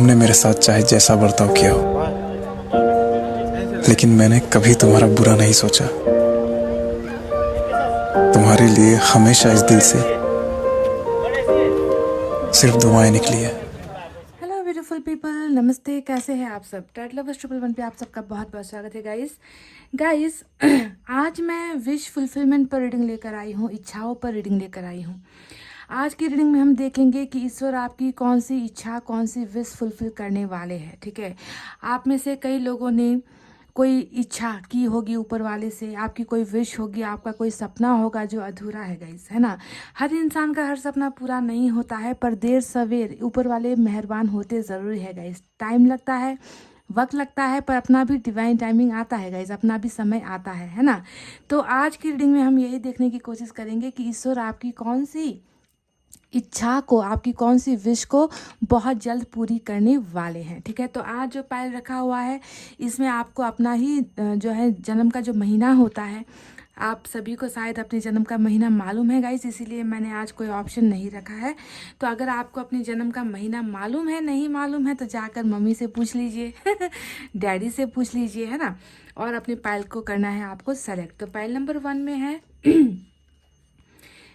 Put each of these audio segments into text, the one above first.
तुमने मेरे साथ चाहे जैसा बर्ताव किया हो, लेकिन मैंने कभी तुम्हारा बुरा नहीं सोचा। तुम्हारे लिए हमेशा इस दिल से सिर्फ दुआएं निकली है। हेलो ब्यूटीफुल पीपल, नमस्ते। कैसे हैं आप सब? टैट लवर्स 111 पे आप सबका बहुत बहुत स्वागत है गाइस। आज मैं विश फुलफिलमेंट पर रीडिंग लेकर आई हूँ, इच्छाओं पर रीडिंग लेकर आई हूँ। आज की रीडिंग में हम देखेंगे कि ईश्वर आपकी कौन सी इच्छा, कौन सी विश फुलफिल करने वाले हैं। ठीक है, आप में से कई लोगों ने कोई इच्छा की होगी ऊपर वाले से, आपकी कोई विश होगी, आपका कोई सपना होगा जो अधूरा है गाइस, है ना। हर इंसान का हर सपना पूरा नहीं होता है, पर देर सवेर ऊपर वाले मेहरबान होते ज़रूर है गाइस। टाइम लगता है, वक्त लगता है, पर अपना भी डिवाइन टाइमिंग आता है गाइस, अपना भी समय आता है ना। तो आज की रीडिंग में हम यही देखने की कोशिश करेंगे कि ईश्वर आपकी कौन सी इच्छा को, आपकी कौन सी विश को बहुत जल्द पूरी करने वाले हैं। ठीक है, तो आज जो पायल रखा हुआ है इसमें आपको अपना ही जो है जन्म का जो महीना होता है, आप सभी को शायद अपने जन्म का महीना मालूम है गाइस, इसीलिए मैंने आज कोई ऑप्शन नहीं रखा है। तो अगर आपको अपने जन्म का महीना मालूम है, नहीं मालूम है, तो जाकर मम्मी से पूछ लीजिए डैडी से पूछ लीजिए, है ना। और अपने पायल को करना है आपको सेलेक्ट। तो पायल नंबर 1 में है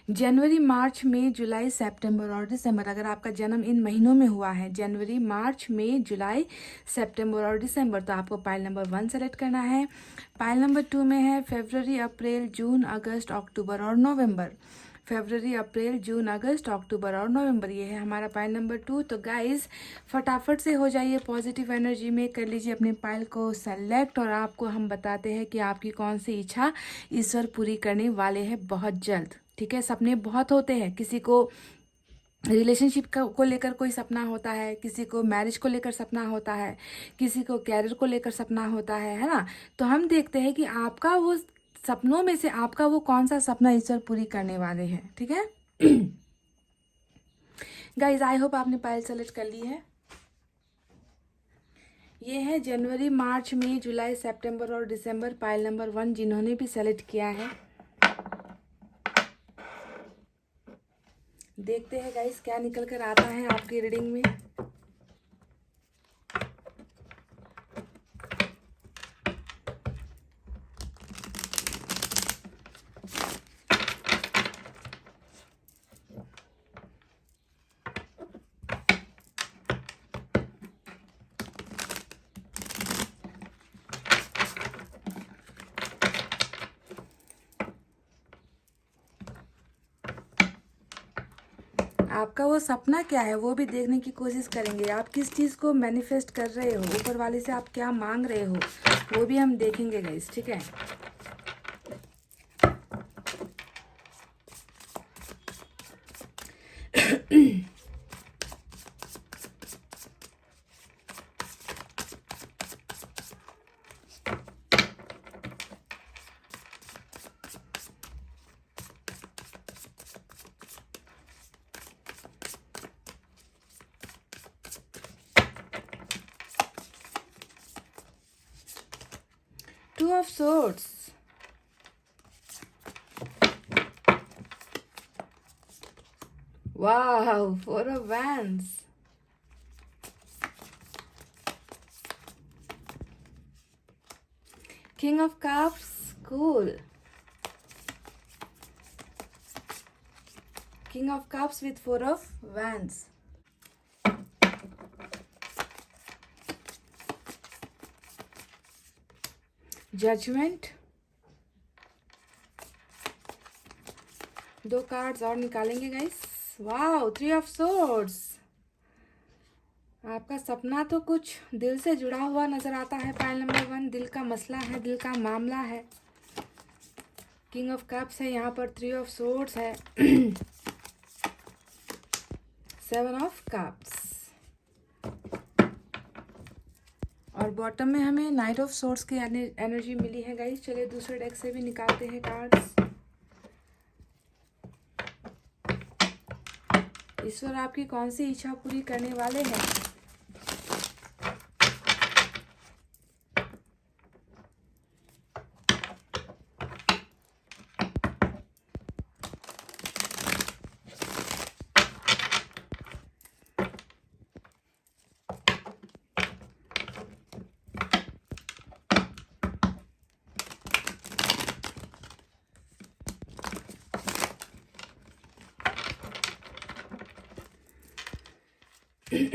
जनवरी, मार्च, मई, जुलाई, सितंबर और दिसंबर। अगर आपका जन्म इन महीनों में हुआ है, जनवरी, मार्च, मई, जुलाई, सितंबर और दिसंबर, तो आपको पाइल नंबर 1 सेलेक्ट करना है। पाइल नंबर 2 में है फरवरी, अप्रैल, जून, अगस्त, अक्टूबर और नवंबर। फरवरी, अप्रैल, जून, अगस्त, अक्टूबर और नवंबर, ये है हमारा पाइल नंबर 2। तो गाइस फटाफट से हो जाइए पॉजिटिव एनर्जी में, कर लीजिए अपने पाइल को सेलेक्ट, और आपको हम बताते हैं कि आपकी कौन सी इच्छा ईश्वर पूरी करने वाले हैं बहुत जल्द। ठीक है, सपने बहुत होते हैं, किसी को रिलेशनशिप को लेकर कोई सपना होता है, किसी को मैरिज को लेकर सपना होता है, किसी को कैरियर को लेकर सपना होता है ना। तो हम देखते हैं कि आपका वो सपनों में से आपका वो कौन सा सपना ईश्वर पूरी करने वाले हैं। ठीक है गाइज, आई होप आपने पायल सेलेक्ट कर ली है। ये है जनवरी, मार्च, मई, जुलाई, सितंबर और दिसंबर, पायल नंबर 1 जिन्होंने भी सेलेक्ट किया है। देखते हैं गाइस क्या निकल कर आता है आपकी रीडिंग में। आपका वो सपना क्या है वो भी देखने की कोशिश करेंगे। आप किस चीज़ को मैनिफेस्ट कर रहे हो, ऊपर वाले से आप क्या मांग रहे हो, वो भी हम देखेंगे गाइस। ठीक है, 2 of swords, wow, 4 of wands, king of cups, cool, king of cups with 4 of wands, judgement. 2 cards और निकालेंगे गाइस। Wow, 3 of swords. आपका सपना तो कुछ दिल से जुड़ा हुआ नजर आता है। पाइल नंबर 1 दिल का मसला है, दिल का मामला है। किंग ऑफ कप्स है यहाँ पर, 3 ऑफ सोर्ड्स है, 7 ऑफ कप्स, और बॉटम में हमें नाइट ऑफ सोर्ड्स की एनर्जी मिली है गाइस। चलिए दूसरे डेक से भी निकालते हैं कार्ड्स। ईश्वर आपकी कौन सी इच्छा पूरी करने वाले हैं।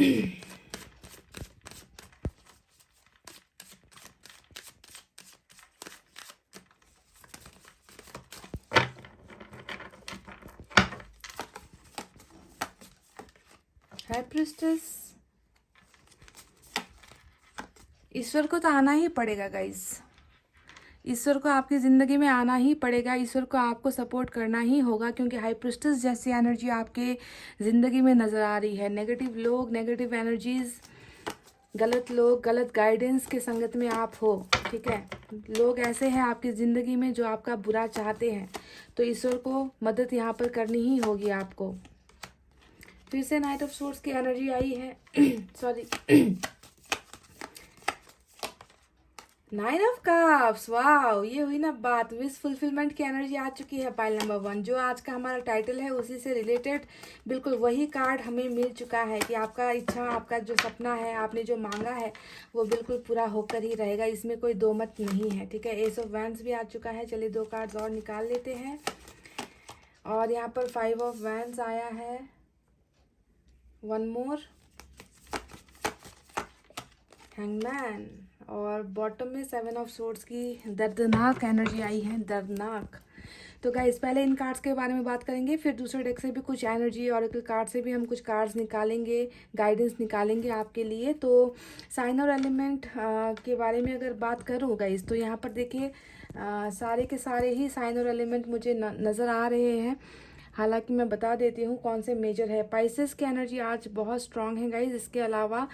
हाई प्रिस्टेस, ईश्वर को तो आना ही पड़ेगा गाइस, ईश्वर को आपकी ज़िंदगी में आना ही पड़ेगा, ईश्वर को आपको सपोर्ट करना ही होगा, क्योंकि हाई प्रिस्टेस जैसी एनर्जी आपके ज़िंदगी में नज़र आ रही है। नेगेटिव लोग, नेगेटिव एनर्जीज, गलत लोग, गलत गाइडेंस के संगत में आप हो, ठीक है। लोग ऐसे हैं आपकी ज़िंदगी में जो आपका बुरा चाहते हैं, तो ईश्वर को मदद यहाँ पर करनी ही होगी आपको। फिर से नाइट ऑफ सोर्स की एनर्जी आई है सॉरी नाइन ऑफ कप्स, वाह, ये हुई ना बात, विश फुलफिलमेंट की एनर्जी आ चुकी है। पाइल नंबर 1 जो आज का हमारा टाइटल है उसी से रिलेटेड बिल्कुल वही कार्ड हमें मिल चुका है कि आपका इच्छा, आपका जो सपना है, आपने जो मांगा है वो बिल्कुल पूरा होकर ही रहेगा, इसमें कोई दो मत नहीं है, ठीक है। एस ऑफ वैंड्स भी आ चुका है। चलिए 2 कार्ड्स और निकाल लेते हैं। और यहाँ पर 5 ऑफ वैंड्स आया है, 1 मोर, हैंगमैन, और बॉटम में 7 ऑफ सोर्ड्स की दर्दनाक एनर्जी आई है, दर्दनाक। तो गाइस पहले इन कार्ड्स के बारे में बात करेंगे, फिर दूसरे डेक से भी कुछ एनर्जी, ऑरेकल कार्ड से भी हम कुछ कार्ड्स निकालेंगे, गाइडेंस निकालेंगे आपके लिए। तो साइन और एलिमेंट के बारे में अगर बात करूँ गाइस, तो यहाँ पर देखिए सारे के सारे ही साइन और एलिमेंट मुझे नज़र आ रहे हैं। हालांकि मैं बता देती हूँ कौन से मेजर है। पाइसेस की एनर्जी आज बहुत स्ट्रांग है गाइस। इसके अलावा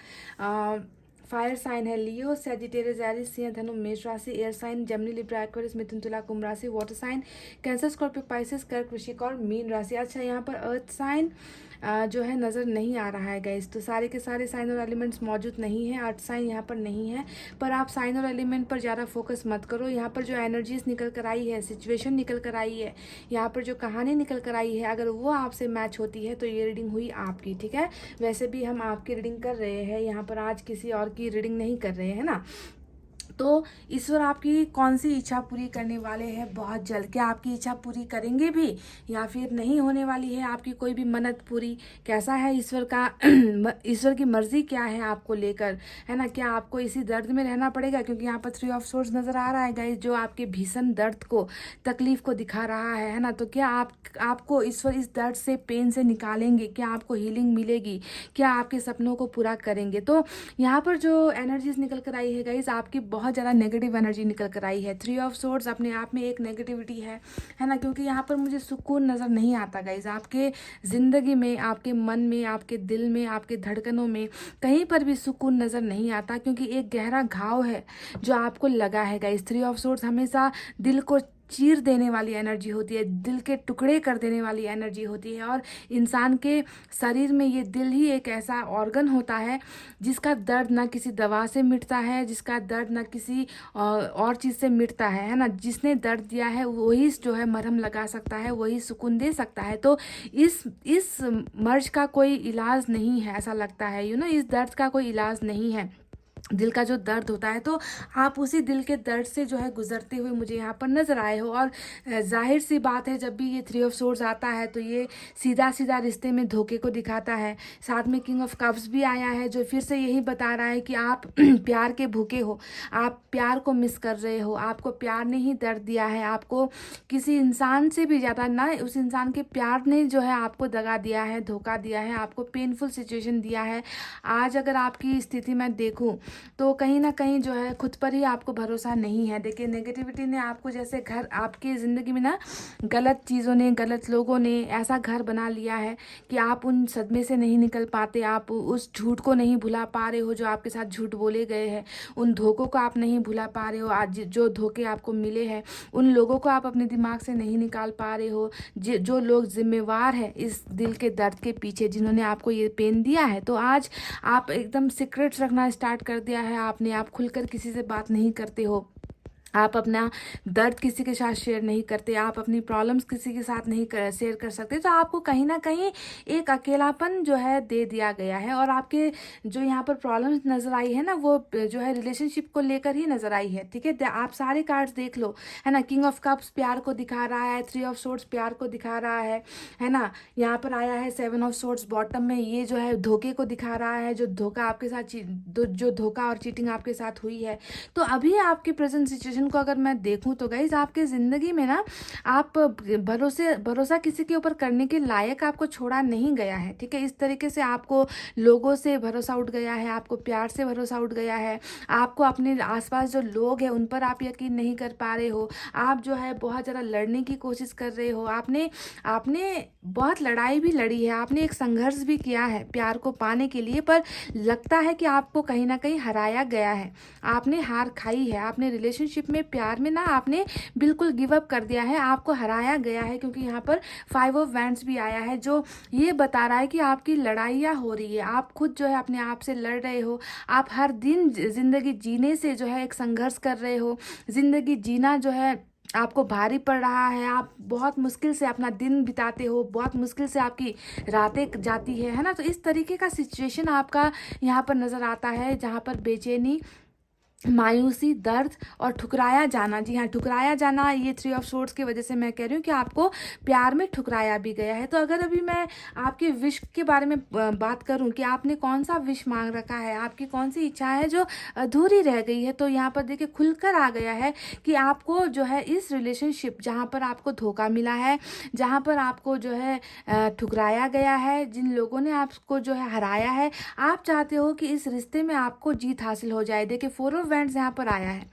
फायर साइन है लियो, सैजिटेरियस, एरिस, सिंह, धनु, मेष राशि, air sign Gemini, Libra, Aquarius, मिथुन, तुला, कुंभ राशि, water sign Cancer, Scorpio, Pisces, कर्क, वृश्चिक और मीन राशि। अच्छा, यहाँ पर अर्थ साइन जो है नज़र नहीं आ रहा है गाइस। तो सारे के सारे साइन और एलिमेंट्स मौजूद नहीं है, अर्थ साइन यहाँ पर नहीं है। पर आप साइन और एलिमेंट पर ज़्यादा फोकस मत करो। यहाँ पर जो एनर्जीज निकल कर आई है, सिचुएशन निकल कर आई है, यहाँ पर जो कहानी निकल कर आई है, अगर वो आपसे मैच होती है तो ये रीडिंग हुई आपकी, ठीक है। वैसे भी हम आपकी रीडिंग कर रहे हैं, यहाँ पर आज किसी और की रीडिंग नहीं कर रहे हैं ना। तो ईश्वर आपकी कौन सी इच्छा पूरी करने वाले हैं बहुत जल्द। क्या आपकी इच्छा पूरी करेंगे भी या फिर नहीं होने वाली है आपकी कोई भी मन्नत पूरी? कैसा है ईश्वर का ईश्वर की मर्जी क्या है आपको लेकर, है ना। क्या आपको इसी दर्द में रहना पड़ेगा, क्योंकि यहाँ पर 3 ऑफ सोर्ड्स नजर आ रहा है गाइस, जो आपके भीषण दर्द को, तकलीफ को दिखा रहा है ना। तो क्या आपको ईश्वर इस दर्द से, पेन से निकालेंगे? क्या आपको हीलिंग मिलेगी? क्या आपके सपनों को पूरा करेंगे? तो यहाँ पर जो एनर्जीज निकल कर आई है गाइस, आपकी बहुत ज़्यादा नेगेटिव एनर्जी निकल कर आई है। 3 ऑफ सोर्ड्स अपने आप में एक नेगेटिविटी है ना, क्योंकि यहाँ पर मुझे सुकून नज़र नहीं आता गाइस। आपके ज़िंदगी में, आपके मन में, आपके दिल में, आपके धड़कनों में कहीं पर भी सुकून नज़र नहीं आता, क्योंकि एक गहरा घाव है जो आपको लगा है गाइस। 3 ऑफ सोर्ड्स हमेशा दिल को चीर देने वाली एनर्जी होती है, दिल के टुकड़े कर देने वाली एनर्जी होती है। और इंसान के शरीर में ये दिल ही एक ऐसा ऑर्गन होता है जिसका दर्द ना किसी दवा से मिटता है, जिसका दर्द ना किसी और चीज़ से मिटता है ना। जिसने दर्द दिया है वही जो है मरहम लगा सकता है, वही सुकून दे सकता है। तो इस मर्ज का कोई इलाज नहीं है, ऐसा लगता है इस दर्द का कोई इलाज नहीं है, दिल का जो दर्द होता है। तो आप उसी दिल के दर्द से जो है गुजरते हुए मुझे यहाँ पर नज़र आए हो। और जाहिर सी बात है, जब भी ये 3 ऑफ सोर्ड्स आता है तो ये सीधा सीधा रिश्ते में धोखे को दिखाता है। साथ में किंग ऑफ कप्स भी आया है, जो फिर से यही बता रहा है कि आप प्यार के भूखे हो, आप प्यार को मिस कर रहे हो, आपको प्यार ने ही दर्द दिया है। आपको किसी इंसान से भी ज़्यादा ना, उस इंसान के प्यार ने जो है आपको दगा दिया है, धोखा दिया है, आपको पेनफुल सिचुएशन दिया है। आज अगर आपकी स्थिति मैं देखूँ तो कहीं ना कहीं जो है खुद पर ही आपको भरोसा नहीं है। देखिए, नेगेटिविटी ने आपको जैसे घर, आपकी ज़िंदगी में ना गलत चीज़ों ने, गलत लोगों ने ऐसा घर बना लिया है कि आप उन सदमे से नहीं निकल पाते, आप उस झूठ को नहीं भुला पा रहे हो जो आपके साथ झूठ बोले गए हैं, उन धोखों को आप नहीं भुला पा रहे हो। आज जो धोखे आपको मिले हैं उन लोगों को आप अपने दिमाग से नहीं निकाल पा रहे हो, जो लोग जिम्मेवार हैं इस दिल के दर्द के पीछे, जिन्होंने आपको ये पेन दिया है। तो आज आप एकदम सीक्रेट्स रखना स्टार्ट कर दिया है आपने, आप खुलकर किसी से बात नहीं करते हो, आप अपना दर्द किसी के साथ शेयर नहीं करते, आप अपनी प्रॉब्लम्स किसी के साथ नहीं शेयर कर सकते, तो आपको कहीं ना कहीं एक अकेलापन जो है दे दिया गया है। और आपके जो यहाँ पर प्रॉब्लम्स नज़र आई है ना, वो जो है रिलेशनशिप को लेकर ही नज़र आई है। ठीक है, आप सारे कार्ड्स देख लो, है ना। किंग ऑफ कप्स प्यार को दिखा रहा है, 3 ऑफ सोर्ड्स प्यार को दिखा रहा है ना। यहाँ पर आया है 7 ऑफ सोर्ड्स बॉटम में, ये जो है धोखे को दिखा रहा है, जो धोखा आपके साथ जो धोखा और चीटिंग आपके साथ हुई है। तो अभी आपकी प्रेजेंट सिचुएशन को अगर मैं देखूं तो गाइज, आपके ज़िंदगी में ना आप भरोसा किसी के ऊपर करने के लायक आपको छोड़ा नहीं गया है। ठीक है, इस तरीके से आपको लोगों से भरोसा उठ गया है, आपको प्यार से भरोसा उठ गया है, आपको अपने आसपास जो लोग हैं उन पर आप यकीन नहीं कर पा रहे हो, आप जो है बहुत ज़्यादा लड़ने की कोशिश कर रहे हो, आपने बहुत लड़ाई भी लड़ी है, आपने एक संघर्ष भी किया है प्यार को पाने के लिए, पर लगता है कि आपको कहीं ना कहीं हराया गया है, आपने हार खाई है, आपने रिलेशनशिप में प्यार में ना आपने बिल्कुल गिव अप कर दिया है, आपको हराया गया है। क्योंकि यहाँ पर 5 ऑफ वैंड्स भी आया है, जो ये बता रहा है कि आपकी लड़ाइयाँ हो रही है, आप खुद जो है अपने आप से लड़ रहे हो, आप हर दिन ज़िंदगी जीने से जो है एक संघर्ष कर रहे हो, ज़िंदगी जीना जो है आपको भारी पड़ रहा है, आप बहुत मुश्किल से अपना दिन बिताते हो, बहुत मुश्किल से आपकी रातें जाती है ना। तो इस तरीके का सिचुएशन आपका यहाँ पर नज़र आता है, जहाँ पर बेचैनी, मायूसी, दर्द और ठुकराया जाना। जी हाँ, ठुकराया जाना, ये 3 ऑफ सोर्ड्स की वजह से मैं कह रही हूँ कि आपको प्यार में ठुकराया भी गया है। तो अगर अभी मैं आपके विश के बारे में बात करूँ कि आपने कौन सा विश मांग रखा है, आपकी कौन सी इच्छा है जो अधूरी रह गई है, तो यहाँ पर देखिए खुलकर आ गया है कि आपको जो है इस रिलेशनशिप, जहाँ पर आपको धोखा मिला है, जहाँ पर आपको जो है ठुकराया गया है, जिन लोगों ने आपको जो है हराया है, आप चाहते हो कि इस रिश्ते में आपको जीत हासिल हो जाए। देखिए 4 ऑफ वैंड्स यहाँ पर आया है।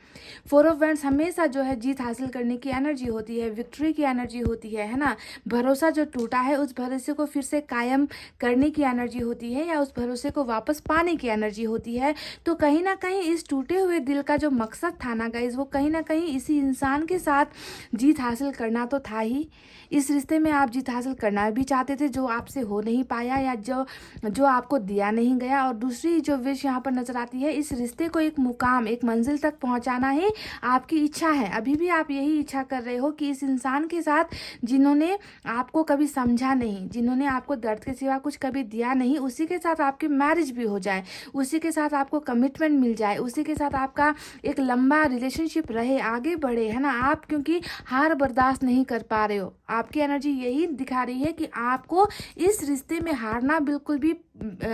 4 ऑफ वैंड्स हमेशा जो है जीत हासिल करने की एनर्जी होती है, विक्ट्री की एनर्जी होती है ना। भरोसा जो टूटा है उस भरोसे को फिर से कायम करने की एनर्जी होती है, या उस भरोसे को वापस पाने की एनर्जी होती है। तो कहीं ना कहीं इस टूटे हुए दिल का जो मकसद था ना गाइज, वो कहीं ना कहीं इसी इंसान के साथ जीत हासिल करना तो था ही। इस रिश्ते में आप जीत हासिल करना भी चाहते थे, जो आपसे हो नहीं पाया, या जो आपको दिया नहीं गया। और दूसरी जो विश यहाँ पर नजर आती है, इस रिश्ते को एक मुकाम, एक मंजिल तक पहुँचाना ही आपकी इच्छा है। अभी भी आप यही इच्छा कर रहे हो कि इस इंसान के साथ, जिन्होंने आपको कभी समझा नहीं, जिन्होंने आपको दर्द के सिवा कुछ कभी दिया नहीं, उसी के साथ आपकी मैरिज भी हो जाए, उसी के साथ आपको कमिटमेंट मिल जाए, उसी के साथ आपका एक लंबा रिलेशनशिप रहे, आगे बढ़े, है ना। आप क्योंकि हार बर्दाश्त नहीं कर पा रहे हो, आपकी एनर्जी यही दिखा रही है कि आपको इस रिश्ते में हारना बिल्कुल भी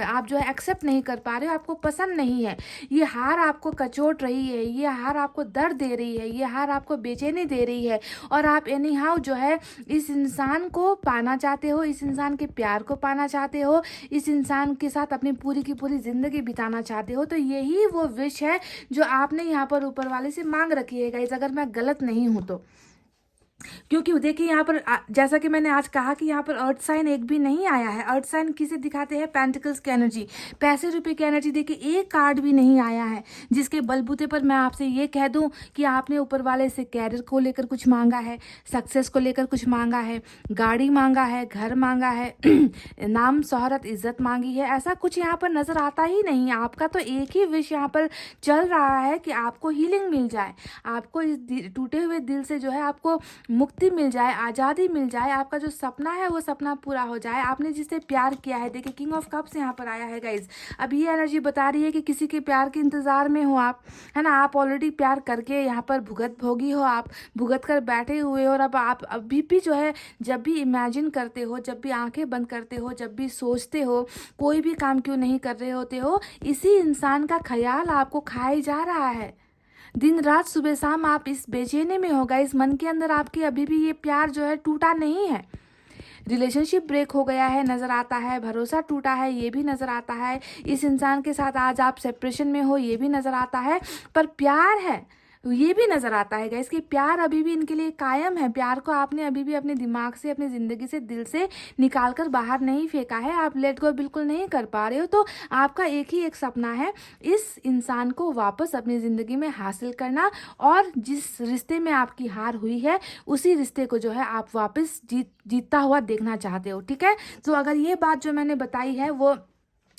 आप जो है एक्सेप्ट नहीं कर पा रहे हो, आपको पसंद नहीं है। ये हार आपको कचोट रही है, ये हार आपको दर्द दे रही है, ये हार आपको बेचैनी दे रही है, और आप एनी हाउ जो है इस इंसान को पाना चाहते हो, इस इंसान के प्यार को पाना चाहते हो, इस इंसान के साथ अपनी पूरी की पूरी ज़िंदगी बिताना चाहते हो। तो यही वो विश है जो आपने यहाँ पर ऊपर वाले से मांग रखी है गाइस, अगर मैं गलत नहीं हूँ तो। क्योंकि देखिए यहाँ पर जैसा कि मैंने आज कहा कि यहाँ पर अर्थ साइन एक भी नहीं आया है। अर्थ साइन किसे दिखाते हैं? पेंटिकल्स की एनर्जी, पैसे रुपए की एनर्जी। देखिए एक कार्ड भी नहीं आया है जिसके बलबूते पर मैं आपसे ये कह दूं कि आपने ऊपर वाले से कैरियर को लेकर कुछ मांगा है, सक्सेस को लेकर कुछ मांगा है, गाड़ी मांगा है, घर मांगा है, नाम शोहरत इज्जत मांगी है, ऐसा कुछ यहाँ पर नजर आता ही नहीं। आपका तो एक ही विश यहाँ पर चल रहा है कि आपको हीलिंग मिल जाए, आपको इस टूटे हुए दिल से जो है आपको मुक्ति मिल जाए, आज़ादी मिल जाए, आपका जो सपना है वो सपना पूरा हो जाए। आपने जिससे प्यार किया है, देखिए किंग ऑफ कप्स यहाँ पर आया है गाइज। अब ये एनर्जी बता रही है कि किसी के प्यार के इंतजार में हो आप, है ना। आप ऑलरेडी प्यार करके यहाँ पर भोगी हो, आप भुगत कर बैठे हुए हो, और अब आप अभी भी जो है जब भी इमेजिन करते हो, जब भी आंखें बंद करते हो, जब भी सोचते हो, कोई भी काम क्यों नहीं कर रहे होते हो, इसी इंसान का ख्याल आपको खाए जा रहा है। दिन रात सुबह शाम आप इस बेचैनी में होगा, इस मन के अंदर आपके अभी भी ये प्यार जो है टूटा नहीं है। रिलेशनशिप ब्रेक हो गया है नज़र आता है, भरोसा टूटा है ये भी नज़र आता है, इस इंसान के साथ आज आप सेपरेशन में हो ये भी नज़र आता है, पर प्यार है ये भी नज़र आता है गाइस कि प्यार अभी भी इनके लिए कायम है। प्यार को आपने अभी भी अपने दिमाग से, अपनी ज़िंदगी से, दिल से निकाल कर बाहर नहीं फेंका है, आप लेट गो बिल्कुल नहीं कर पा रहे हो। तो आपका एक ही एक सपना है, इस इंसान को वापस अपनी ज़िंदगी में हासिल करना, और जिस रिश्ते में आपकी हार हुई है उसी रिश्ते को जो है आप वापस जीतता हुआ देखना चाहते हो। ठीक है, तो अगर ये बात जो मैंने बताई है वो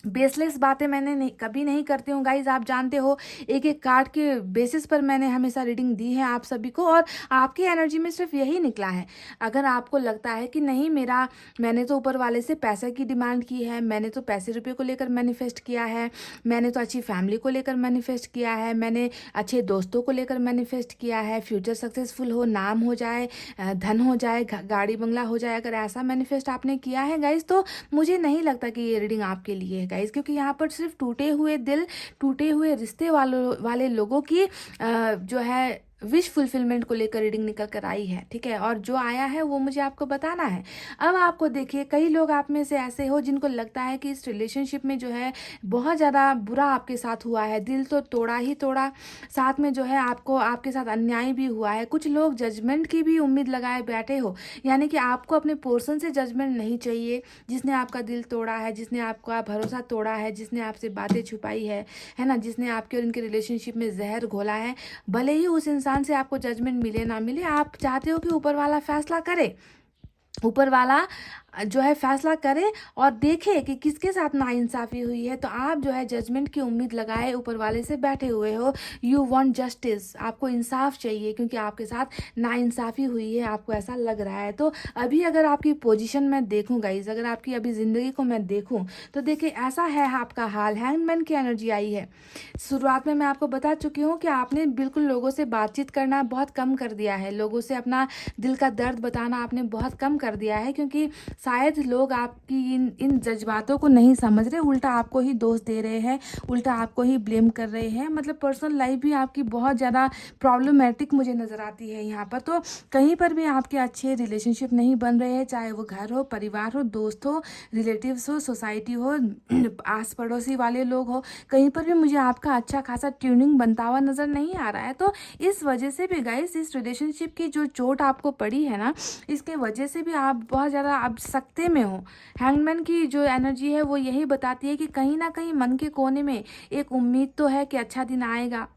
बेसलेस बातें मैंने नहीं कभी नहीं करती हूँ गाइज, आप जानते हो। एक एक कार्ड के बेसिस पर मैंने हमेशा रीडिंग दी है आप सभी को, और आपकी एनर्जी में सिर्फ यही निकला है। अगर आपको लगता है कि नहीं मैंने तो ऊपर वाले से पैसे की डिमांड की है, मैंने तो पैसे रुपये को लेकर मैनिफेस्ट किया है, मैंने तो अच्छी फैमिली को लेकर मैनिफेस्ट किया है, मैंने अच्छे दोस्तों को लेकर मैनिफेस्ट किया है, फ्यूचर सक्सेसफुल हो, नाम हो जाए, धन हो जाए, गाड़ी बंगला हो जाए, अगर ऐसा मैनिफेस्ट आपने किया है गाइज, तो मुझे नहीं लगता कि ये रीडिंग आपके लिए है गाइज। क्योंकि यहाँ पर सिर्फ टूटे हुए दिल, टूटे हुए रिश्ते वाले लोगों की जो है विश फुलफिलमेंट को लेकर रीडिंग निकल कर आई है, ठीक है। और जो आया है वो मुझे आपको बताना है। अब आपको देखिए, कई लोग आप में से ऐसे हो जिनको लगता है कि इस रिलेशनशिप में जो है बहुत ज़्यादा बुरा आपके साथ हुआ है, दिल तो तोड़ा ही तोड़ा, साथ में जो है आपको आपके साथ अन्याय भी हुआ है। कुछ लोग जजमेंट की भी उम्मीद लगाए बैठे हो, यानी कि आपको अपने पोर्शन से जजमेंट नहीं चाहिए। जिसने आपका दिल तोड़ा है, जिसने आपका भरोसा तोड़ा है, जिसने आपसे बातें छुपाई है ना, जिसने आपके और इनके रिलेशनशिप में जहर घोला है, भले ही उस इंसान से आपको जजमेंट मिले ना मिले, आप चाहते हो कि ऊपर वाला फैसला करे, ऊपर वाला जो है फैसला करे और देखे कि किसके साथ नाइंसाफ़ी हुई है। तो आप जो है जजमेंट की उम्मीद लगाए ऊपर वाले से बैठे हुए हो। यू वांट जस्टिस, आपको इंसाफ चाहिए क्योंकि आपके साथ नाइंसाफ़ी हुई है, आपको ऐसा लग रहा है। तो अभी अगर आपकी पोजीशन मैं देखूं गाइज, अगर आपकी अभी ज़िंदगी को मैं देखूं, तो देखिए ऐसा है आपका हाल। हैंगमैन की एनर्जी आई है। शुरुआत में मैं आपको बता चुकी हूँ कि आपने बिल्कुल लोगों से बातचीत करना बहुत कम कर दिया है, लोगों से अपना दिल का दर्द बताना आपने बहुत कम कर दिया है, क्योंकि शायद लोग आपकी इन जज्बातों को नहीं समझ रहे, उल्टा आपको ही दोष दे रहे हैं, उल्टा आपको ही ब्लेम कर रहे हैं। मतलब पर्सनल लाइफ भी आपकी बहुत ज़्यादा प्रॉब्लमेटिक मुझे नज़र आती है यहाँ पर। तो कहीं पर भी आपके अच्छे रिलेशनशिप नहीं बन रहे हैं, चाहे वो घर हो, परिवार हो, दोस्त हो, रिलेटिव्स हो, सोसाइटी हो, आस पड़ोसी वाले लोग हो, कहीं पर भी मुझे आपका अच्छा खासा ट्यूनिंग बनता हुआ नज़र नहीं आ रहा है। तो इस वजह से भी गाइस, इस रिलेशनशिप की जो चोट आपको पड़ी है ना, इसके वजह से भी आप बहुत ज़्यादा अब सकते में हो। हैंगमैन की जो एनर्जी है वो यही बताती है कि कहीं ना कहीं मन के कोने में एक उम्मीद तो है कि अच्छा दिन आएगा,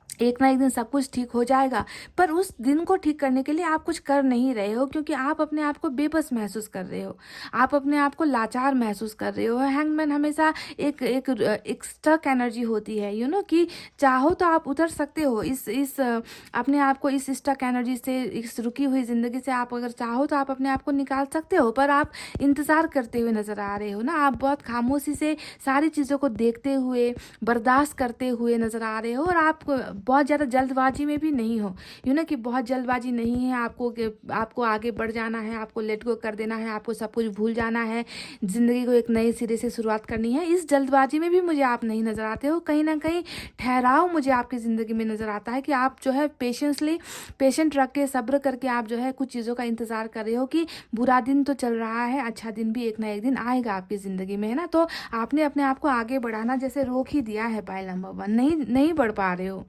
एक ना एक दिन सब कुछ ठीक हो जाएगा, पर उस दिन को ठीक करने के लिए आप कुछ कर नहीं रहे हो, क्योंकि आप अपने आप को बेबस महसूस कर रहे हो, आप अपने आप को लाचार महसूस कर रहे हो। हैंगमैन हमेशा एक स्टक एनर्जी होती है, कि चाहो तो आप उतर सकते हो इस अपने आप को इस स्टक एनर्जी से, इस रुकी हुई ज़िंदगी से आप अगर चाहो तो आप अपने आप को निकाल सकते हो, पर आप इंतज़ार करते हुए नज़र आ रहे हो ना। आप बहुत खामोशी से सारी चीज़ों को देखते हुए, बर्दाश्त करते हुए नज़र आ रहे हो, और आप बहुत ज़्यादा जल्दबाजी में भी नहीं हो, कि बहुत जल्दबाजी नहीं है आपको आगे बढ़ जाना है, आपको लेट गो कर देना है, आपको सब कुछ भूल जाना है, ज़िंदगी को एक नए सिरे से शुरुआत करनी है। इस जल्दबाजी में भी मुझे आप नहीं नज़र आते हो। कहीं ना कहीं ठहराव मुझे आपकी ज़िंदगी में नज़र आता है कि आप जो है पेशेंट रख के, सब्र करके आप जो है कुछ चीज़ों का इंतज़ार कर रहे हो कि बुरा दिन तो चल रहा है, अच्छा दिन भी एक ना एक दिन आएगा आपकी ज़िंदगी में, है ना। तो आपने अपने आप को आगे बढ़ाना जैसे रोक ही दिया है। पाइल नंबर 1, नहीं बढ़ पा रहे हो।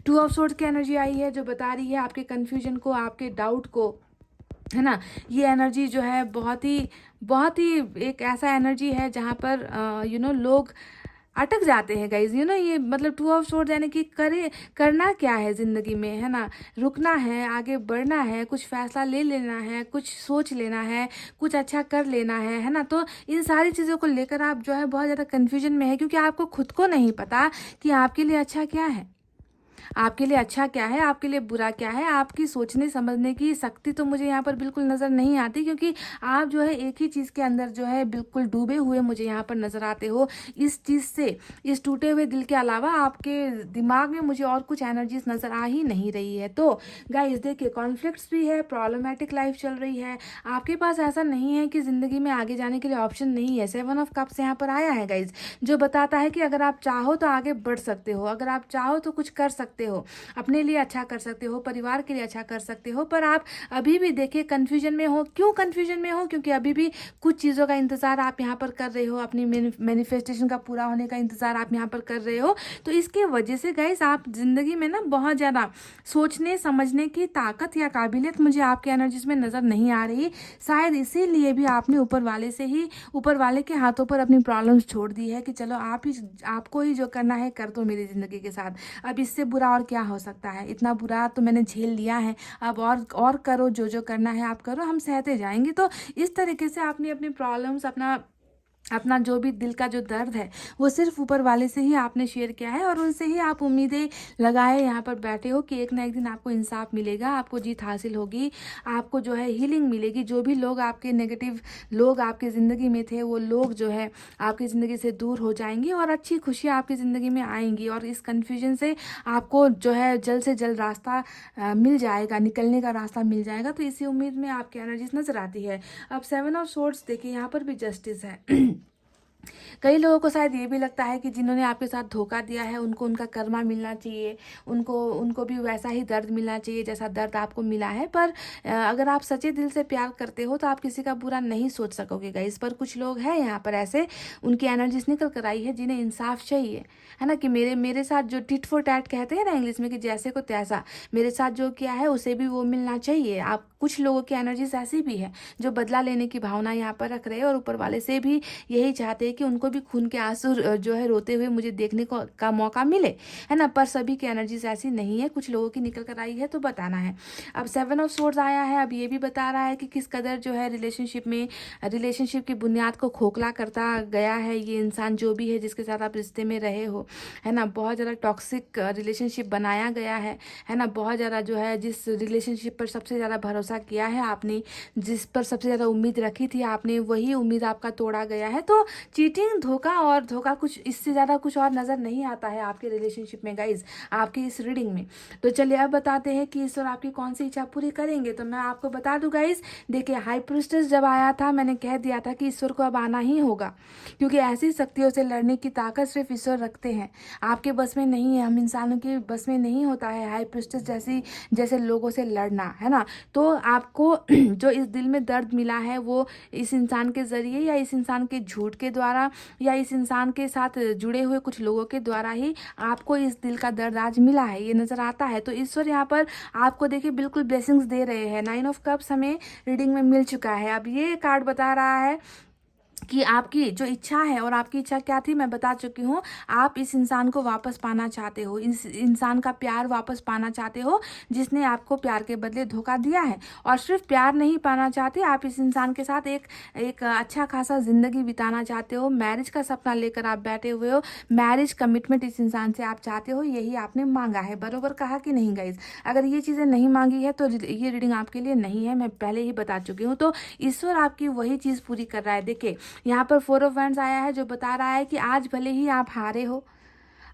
2 ऑफ सोर्ड्स की एनर्जी आई है जो बता रही है आपके कन्फ्यूजन को, आपके डाउट को, है ना। ये एनर्जी जो है बहुत ही एक ऐसा एनर्जी है जहाँ पर लोग अटक जाते हैं गाइज। ये मतलब 2 ऑफ सोर्ड्स यानी कि करना क्या है ज़िंदगी में, है ना। रुकना है, आगे बढ़ना है, कुछ फैसला ले लेना है, कुछ सोच लेना है, कुछ अच्छा कर लेना है ना। तो इन सारी चीज़ों को लेकर आप जो है बहुत ज़्यादा कन्फ्यूजन में है, क्योंकि आपको खुद को नहीं पता कि आपके लिए अच्छा क्या है, आपके लिए अच्छा क्या है, आपके लिए बुरा क्या है। आपकी सोचने समझने की शक्ति तो मुझे यहाँ पर बिल्कुल नज़र नहीं आती, क्योंकि आप जो है एक ही चीज़ के अंदर जो है बिल्कुल डूबे हुए मुझे यहाँ पर नज़र आते हो। इस चीज़ से, इस टूटे हुए दिल के अलावा आपके दिमाग में मुझे और कुछ एनर्जीज नज़र आ ही नहीं रही है। तो गाइस देखिए, कॉन्फ्लिक्ट्स भी है, प्रॉब्लमेटिक लाइफ चल रही है, आपके पास ऐसा नहीं है कि ज़िंदगी में आगे जाने के लिए ऑप्शन नहीं है। 7 ऑफ कप्स यहाँ पर आया है गाइज, जो बताता है कि अगर आप चाहो तो आगे बढ़ सकते हो, अगर आप चाहो तो कुछ कर सकते हो, अपने लिए अच्छा कर सकते हो, परिवार के लिए अच्छा कर सकते हो। पर आप अभी भी देखिए कन्फ्यूजन में हो। क्यों कन्फ्यूजन में हो? क्योंकि अभी भी कुछ चीज़ों का इंतज़ार आप यहाँ पर कर रहे हो, अपनी मैनिफेस्टेशन का पूरा होने का इंतज़ार आप यहाँ पर कर रहे हो। तो इसके वजह से गाइस आप ज़िंदगी में ना बहुत ज़्यादा सोचने समझने की ताकत या काबिलियत मुझे आपके एनर्जीज में नज़र नहीं आ रही। शायद इसीलिए भी आपने ऊपर वाले के हाथों पर अपनी प्रॉब्लम्स छोड़ दी है कि चलो आपको ही जो करना है कर दो मेरी ज़िंदगी के साथ। अब इससे बुरा और क्या हो सकता है, इतना बुरा तो मैंने झेल लिया है, अब और करो, जो करना है आप करो, हम सहते जाएंगे। तो इस तरीके से आपने अपनी प्रॉब्लम्स, अपना अपना जो भी दिल का जो दर्द है वो सिर्फ ऊपर वाले से ही आपने शेयर किया है और उनसे ही आप उम्मीदें लगाए यहाँ पर बैठे हो कि एक ना एक दिन आपको इंसाफ मिलेगा, आपको जीत हासिल होगी, आपको जो है हीलिंग मिलेगी। जो भी लोग आपके नेगेटिव लोग आपकी ज़िंदगी में थे वो लोग जो है आपकी ज़िंदगी से दूर हो जाएंगे और अच्छी खुशियाँ आपकी ज़िंदगी में आएंगी और इस कन्फ्यूजन से आपको जो है जल्द से जल्द रास्ता मिल जाएगा, निकलने का रास्ता मिल जाएगा। तो इसी उम्मीद में आपकी एनर्जीज नजर आती है। अब 7 ऑफ सोर्ड्स देखिए, यहाँ पर भी जस्टिस है। कई लोगों को शायद ये भी लगता है कि जिन्होंने आपके साथ धोखा दिया है उनको उनका कर्मा मिलना चाहिए, उनको भी वैसा ही दर्द मिलना चाहिए जैसा दर्द आपको मिला है। पर अगर आप सच्चे दिल से प्यार करते हो तो आप किसी का बुरा नहीं सोच सकोगे गाइस। पर कुछ लोग हैं यहाँ पर ऐसे, उनकी एनर्जीज निकल कर आई है जिन्हें इंसाफ चाहिए, है ना, कि मेरे साथ जो टिट फॉर टैट कहते हैं ना इंग्लिश में, कि जैसे को तैसा, मेरे साथ जो किया है उसे भी वो मिलना चाहिए। आप कुछ लोगों की एनर्जीज ऐसी भी है जो बदला लेने की भावना यहाँ पर रख रहे हैं और ऊपर वाले से भी यही चाहते हैं कि उनको भी खून के आंसू जो है रोते हुए मुझे देखने को का मौका मिले, है ना। पर सभी की एनर्जीज ऐसी नहीं है, कुछ लोगों की निकल कर आई है तो बताना है। अब 7 ऑफ सोर्ड्स आया है, अब ये भी बता रहा है कि किस कदर जो है रिलेशनशिप की बुनियाद को खोखला करता गया है ये इंसान, जो भी है जिसके साथ आप रिश्ते में रहे हो, है ना। बहुत ज़्यादा टॉक्सिक रिलेशनशिप बनाया गया है ना। बहुत ज़्यादा जो है जिस रिलेशनशिप पर सबसे ज़्यादा भरोसा किया है आपने, जिस पर सबसे ज़्यादा उम्मीद रखी थी आपने, वही उम्मीद आपका तोड़ा गया है। तो चीटिंग, धोखा कुछ इससे ज़्यादा कुछ और नज़र नहीं आता है आपके रिलेशनशिप में गाइज, आपकी इस रीडिंग में। तो चलिए अब बताते हैं कि ईश्वर आपकी कौन सी इच्छा पूरी करेंगे। तो मैं आपको बता दूं गाइज, देखिए हाई प्रीस्टेस जब आया था मैंने कह दिया था कि ईश्वर को अब आना ही होगा, क्योंकि ऐसी शक्तियों से लड़ने की ताकत सिर्फ ईश्वर रखते हैं, आपके बस में नहीं है। हम इंसानों के बस में नहीं होता है हाई प्रीस्टेस जैसे लोगों से लड़ना, है ना। तो आपको जो इस दिल में दर्द मिला है वो इस इंसान के जरिए या इस इंसान के झूठ के द्वारा या इस इंसान के साथ जुड़े हुए कुछ लोगों के द्वारा ही आपको इस दिल का दर्द आज मिला है, ये नज़र आता है। तो ईश्वर यहाँ पर आपको देखिए बिल्कुल ब्लेसिंग्स दे रहे हैं। 9 ऑफ कप्स हमें रीडिंग में मिल चुका है। अब ये कार्ड बता रहा है कि आपकी जो इच्छा है, और आपकी इच्छा क्या थी मैं बता चुकी हूँ। आप इस इंसान को वापस पाना चाहते हो, इस इंसान का प्यार वापस पाना चाहते हो जिसने आपको प्यार के बदले धोखा दिया है। और सिर्फ प्यार नहीं पाना चाहते, आप इस इंसान के साथ एक अच्छा खासा जिंदगी बिताना चाहते हो। मैरिज का सपना लेकर आप बैठे हुए हो, मैरिज कमिटमेंट इस इंसान से आप चाहते हो, यही आपने मांगा है। बरोबर कहा कि नहीं गाइज? अगर ये चीज़ें नहीं मांगी है तो ये रीडिंग आपके लिए नहीं है, मैं पहले ही बता चुकी हूँ। तो ईश्वर आपकी वही चीज़ पूरी कर रहा है। देखिए यहाँ पर 4 ऑफ वैंड्स आया है जो बता रहा है कि आज भले ही आप हारे हो,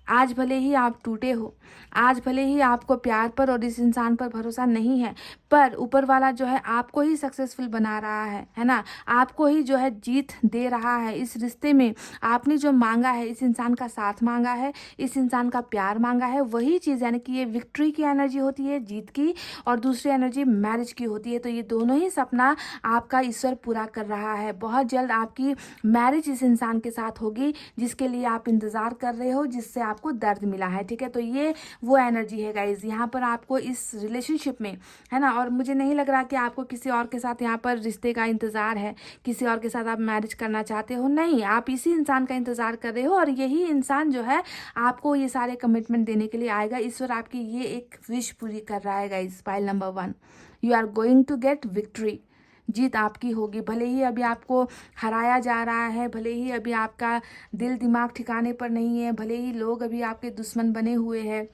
आज भले ही आप टूटे हो, आज भले ही आपको प्यार पर और इस इंसान पर भरोसा नहीं है, पर ऊपर वाला जो है आपको ही सक्सेसफुल बना रहा है ना। आपको ही जो है जीत दे रहा है इस रिश्ते में। आपने जो मांगा है, इस इंसान का साथ मांगा है, इस इंसान का प्यार मांगा है, वही चीज़ यानी कि ये विक्ट्री की एनर्जी होती है, जीत की, और दूसरी एनर्जी मैरिज की होती है। तो ये दोनों ही सपना आपका ईश्वर पूरा कर रहा है। बहुत जल्द आपकी मैरिज इस इंसान के साथ होगी जिसके लिए आप इंतज़ार कर रहे हो, जिससे आपको दर्द मिला है, ठीक है। तो ये वो एनर्जी है गाइज यहाँ पर आपको इस रिलेशनशिप में, है ना। और मुझे नहीं लग रहा कि आपको किसी और के साथ यहाँ पर रिश्ते का इंतज़ार है, किसी और के साथ आप मैरिज करना चाहते हो, नहीं, आप इसी इंसान का इंतज़ार कर रहे हो और यही इंसान जो है आपको ये सारे कमिटमेंट देने के लिए आएगा। ईश्वर आपकी ये एक विश पूरी कर रहा है guys. Pile number 1, you are going to get victory, जीत आपकी होगी। भले ही अभी आपको हराया जा रहा है, भले ही अभी आपका दिल दिमाग ठिकाने पर नहीं है, भले ही लोग अभी आपके दुश्मन बने हुए हैं,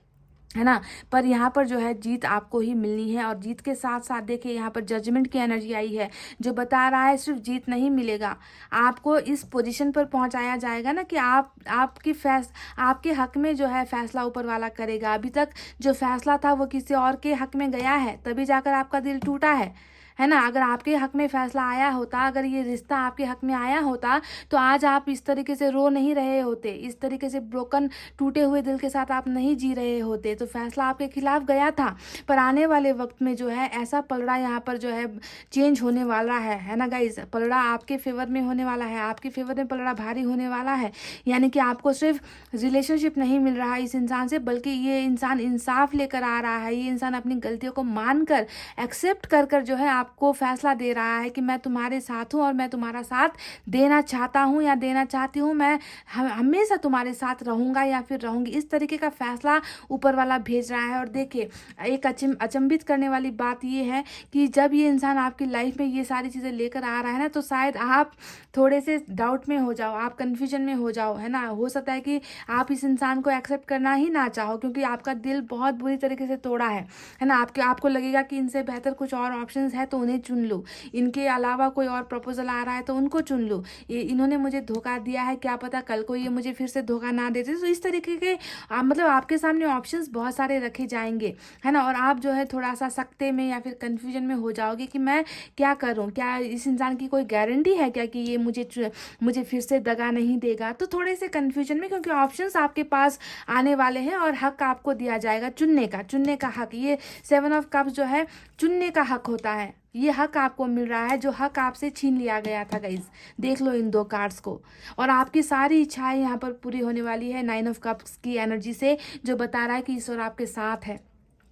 है ना, पर यहाँ पर जो है जीत आपको ही मिलनी है। और जीत के साथ साथ देखिए यहाँ पर जजमेंट की एनर्जी आई है जो बता रहा है सिर्फ जीत नहीं मिलेगा, आपको इस पोजीशन पर पहुँचाया जाएगा ना कि आपके हक में जो है फैसला ऊपर वाला करेगा। अभी तक जो फैसला था वो किसी और के हक में गया है, तभी जाकर आपका दिल टूटा है ना। अगर आपके हक में फैसला आया होता, अगर ये रिश्ता आपके हक में आया होता तो आज आप इस तरीके से रो नहीं रहे होते, इस तरीके से ब्रोकन टूटे हुए दिल के साथ आप नहीं जी रहे होते। तो फैसला आपके खिलाफ गया था, पर आने वाले वक्त में जो है ऐसा पलड़ा यहाँ पर जो है चेंज होने वाला है ना गाइज। पलड़ा आपके फेवर में होने वाला है, आपके फेवर में पलड़ा भारी होने वाला है। यानी कि आपको सिर्फ रिलेशनशिप नहीं मिल रहा है इस इंसान से, बल्कि ये इंसान इंसाफ लेकर आ रहा है। ये इंसान अपनी गलतियों को मानकर एक्सेप्ट कर जो है आपको फैसला दे रहा है कि मैं तुम्हारे साथ हूँ और मैं तुम्हारा साथ देना चाहता हूँ या देना चाहती हूँ, मैं हमेशा तुम्हारे साथ रहूँगा या फिर रहूँगी, इस तरीके का फैसला ऊपर वाला भेज रहा है। और देखिए, एक अचंभित करने वाली बात ये है कि जब ये इंसान आपकी लाइफ में ये सारी चीज़ें लेकर आ रहा है ना, तो शायद आप थोड़े से डाउट में हो जाओ, आप कन्फ्यूजन में हो जाओ, है ना। हो सकता है कि आप इस इंसान को एक्सेप्ट करना ही ना चाहो, क्योंकि आपका दिल बहुत बुरी तरीके से तोड़ा है ना। आपको लगेगा कि इनसे बेहतर कुछ और ऑप्शंस है तो उन्हें चुन लो, इनके अलावा कोई और प्रपोजल आ रहा है तो उनको चुन लो, इन्होंने मुझे धोखा दिया है, क्या पता कल को ये मुझे फिर से धोखा ना देते। तो इस तरीके के मतलब आपके सामने ऑप्शंस बहुत सारे रखे जाएंगे, है ना। और आप जो है थोड़ा सा सकते में या फिर कन्फ्यूजन में हो जाओगे कि मैं क्या करूं, क्या इस इंसान की कोई गारंटी है क्या कि ये मुझे फिर से दगा नहीं देगा। तो थोड़े से कन्फ्यूजन में, क्योंकि ऑप्शंस आपके पास आने वाले हैं और हक आपको दिया जाएगा चुनने का हक। ये 7 ऑफ कप्स जो है चुनने का हक होता है, ये हक आपको मिल रहा है जो हक आपसे छीन लिया गया था गाइज। देख लो इन 2 कार्ड्स को, और आपकी सारी इच्छाएं यहाँ पर पूरी होने वाली है 9 ऑफ कप्स की एनर्जी से, जो बता रहा है कि ईश्वर आपके साथ है।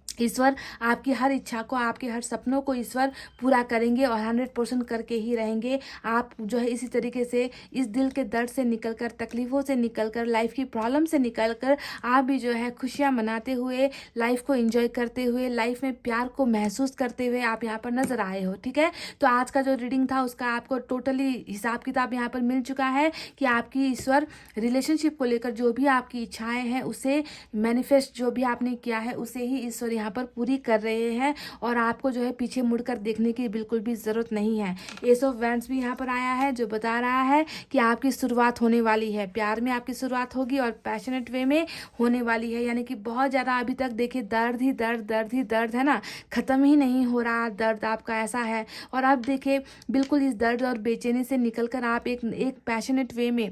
ईश्वर आपकी हर इच्छा को, आपके हर सपनों को ईश्वर पूरा करेंगे और 100% करके ही रहेंगे। आप जो है इसी तरीके से इस दिल के दर्द से निकलकर, तकलीफ़ों से निकलकर, लाइफ की प्रॉब्लम से निकलकर आप भी जो है खुशियाँ मनाते हुए, लाइफ को एंजॉय करते हुए, लाइफ में प्यार को महसूस करते हुए आप यहाँ पर नजर आए हो। ठीक है, तो आज का जो रीडिंग था उसका आपको टोटली हिसाब किताब यहाँ पर मिल चुका है कि आपकी ईश्वर रिलेशनशिप को लेकर जो भी आपकी इच्छाएं हैं उसे मैनिफेस्ट, जो भी आपने किया है उसे ही ईश्वर यहाँ पर पूरी कर रहे हैं। और आपको जो है पीछे मुड़कर देखने की बिल्कुल भी ज़रूरत नहीं है। एस ऑफ वैंड्स भी यहाँ पर आया है, जो बता रहा है कि आपकी शुरुआत होने वाली है, प्यार में आपकी शुरुआत होगी और पैशनेट वे में होने वाली है। यानी कि बहुत ज़्यादा अभी तक देखिए दर्द ही दर्द है ना, ख़त्म ही नहीं हो रहा दर्द आपका, ऐसा है। और अब देखिए बिल्कुल इस दर्द और बेचैनी से निकल कर आप एक पैशनेट वे में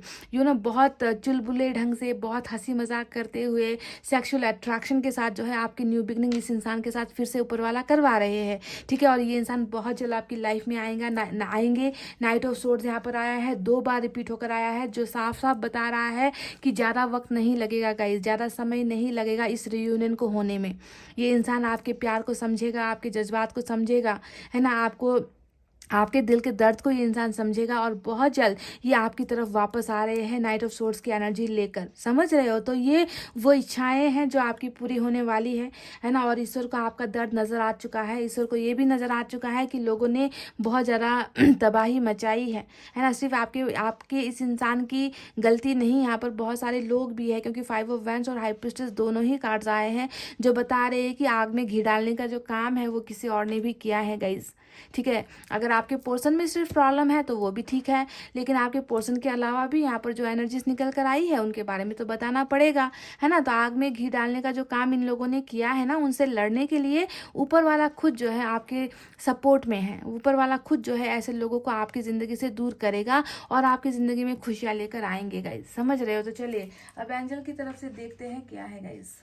बहुत चुलबुले ढंग से, बहुत हंसी मजाक करते हुए, सेक्सुअल अट्रैक्शन के साथ जो है आपकी न्यू बिगनिंग इस इंसान के साथ फिर से ऊपर वाला करवा रहे हैं। ठीक है, और ये इंसान बहुत जल्द आपकी लाइफ में आएंगे। नाइट ऑफ सोर्ड्स यहाँ पर आया है, 2 बार रिपीट होकर आया है, जो साफ साफ बता रहा है कि ज़्यादा वक्त नहीं लगेगा गाइस, ज़्यादा समय नहीं लगेगा इस रियूनियन को होने में। ये इंसान आपके प्यार को समझेगा, आपके जज्बात को समझेगा, है ना, आपके दिल के दर्द को ये इंसान समझेगा और बहुत जल्द ये आपकी तरफ वापस आ रहे हैं नाइट ऑफ सोर्ड्स की एनर्जी लेकर, समझ रहे हो। तो ये वो इच्छाएं हैं जो आपकी पूरी होने वाली है ना। और ईश्वर को आपका दर्द नज़र आ चुका है, ईश्वर को ये भी नज़र आ चुका है कि लोगों ने बहुत ज़्यादा तबाही मचाई है ना। सिर्फ आपके इस इंसान की गलती नहीं, यहाँ पर बहुत सारे लोग भी है, क्योंकि 5 ऑफ वैंड्स और हाई प्रीस्टेस दोनों ही कार्ड्स आए हैं, जो बता रहे हैं कि आग में घी डालने का जो काम है वो किसी और ने भी किया है गाइज। ठीक है, अगर आपके पोर्शन में सिर्फ प्रॉब्लम है तो वो भी ठीक है, लेकिन आपके पोर्शन के अलावा भी यहाँ पर जो एनर्जीज निकल कर आई है उनके बारे में तो बताना पड़ेगा, है ना। तो आग में घी डालने का जो काम इन लोगों ने किया है ना, उनसे लड़ने के लिए ऊपर वाला खुद जो है आपके सपोर्ट में है। ऊपर वाला खुद जो है ऐसे लोगों को आपकी ज़िंदगी से दूर करेगा और आपकी ज़िंदगी में खुशियाँ लेकर आएंगे गाइज, समझ रहे हो। तो चलिए अब एंजल की तरफ से देखते हैं क्या है guys.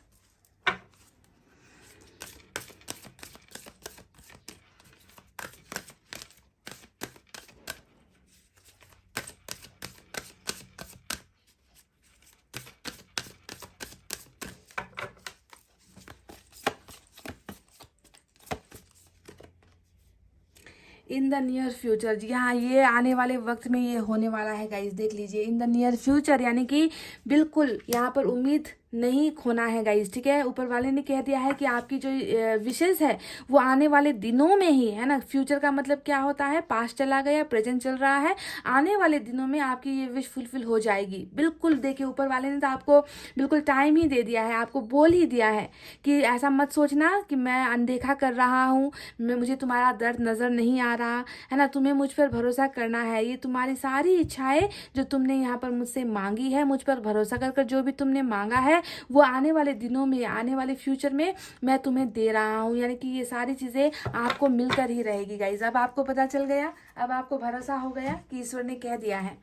In the near future, जी हाँ, ये आने वाले वक्त में ये होने वाला है गाइस, देख लीजिए। इन द नियर फ्यूचर यानी कि बिल्कुल यहाँ पर उम्मीद नहीं खोना है गाइस। ठीक है, ऊपर वाले ने कह दिया है कि आपकी जो विशेष है वो आने वाले दिनों में ही, है ना। फ्यूचर का मतलब क्या होता है, पास्ट चला गया, प्रेजेंट चल रहा है, आने वाले दिनों में आपकी ये विश फुलफिल हो जाएगी। बिल्कुल देखिए, ऊपर वाले ने तो आपको बिल्कुल टाइम ही दे दिया है, आपको बोल ही दिया है कि ऐसा मत सोचना कि मैं अनदेखा कर रहा हूँ, मुझे तुम्हारा दर्द नज़र नहीं आ रहा, है ना। तुम्हें मुझ पर भरोसा करना है, ये तुम्हारी सारी इच्छाएं जो तुमने यहाँ पर मुझसे मांगी है, मुझ पर भरोसा कर जो भी तुमने मांगा है वो आने वाले दिनों में, आने वाले फ्यूचर में मैं तुम्हें दे रहा हूँ। यानी कि ये सारी चीज़ें आपको मिलकर ही रहेगी गाइज। अब आपको पता चल गया, अब आपको भरोसा हो गया कि ईश्वर ने कह दिया है,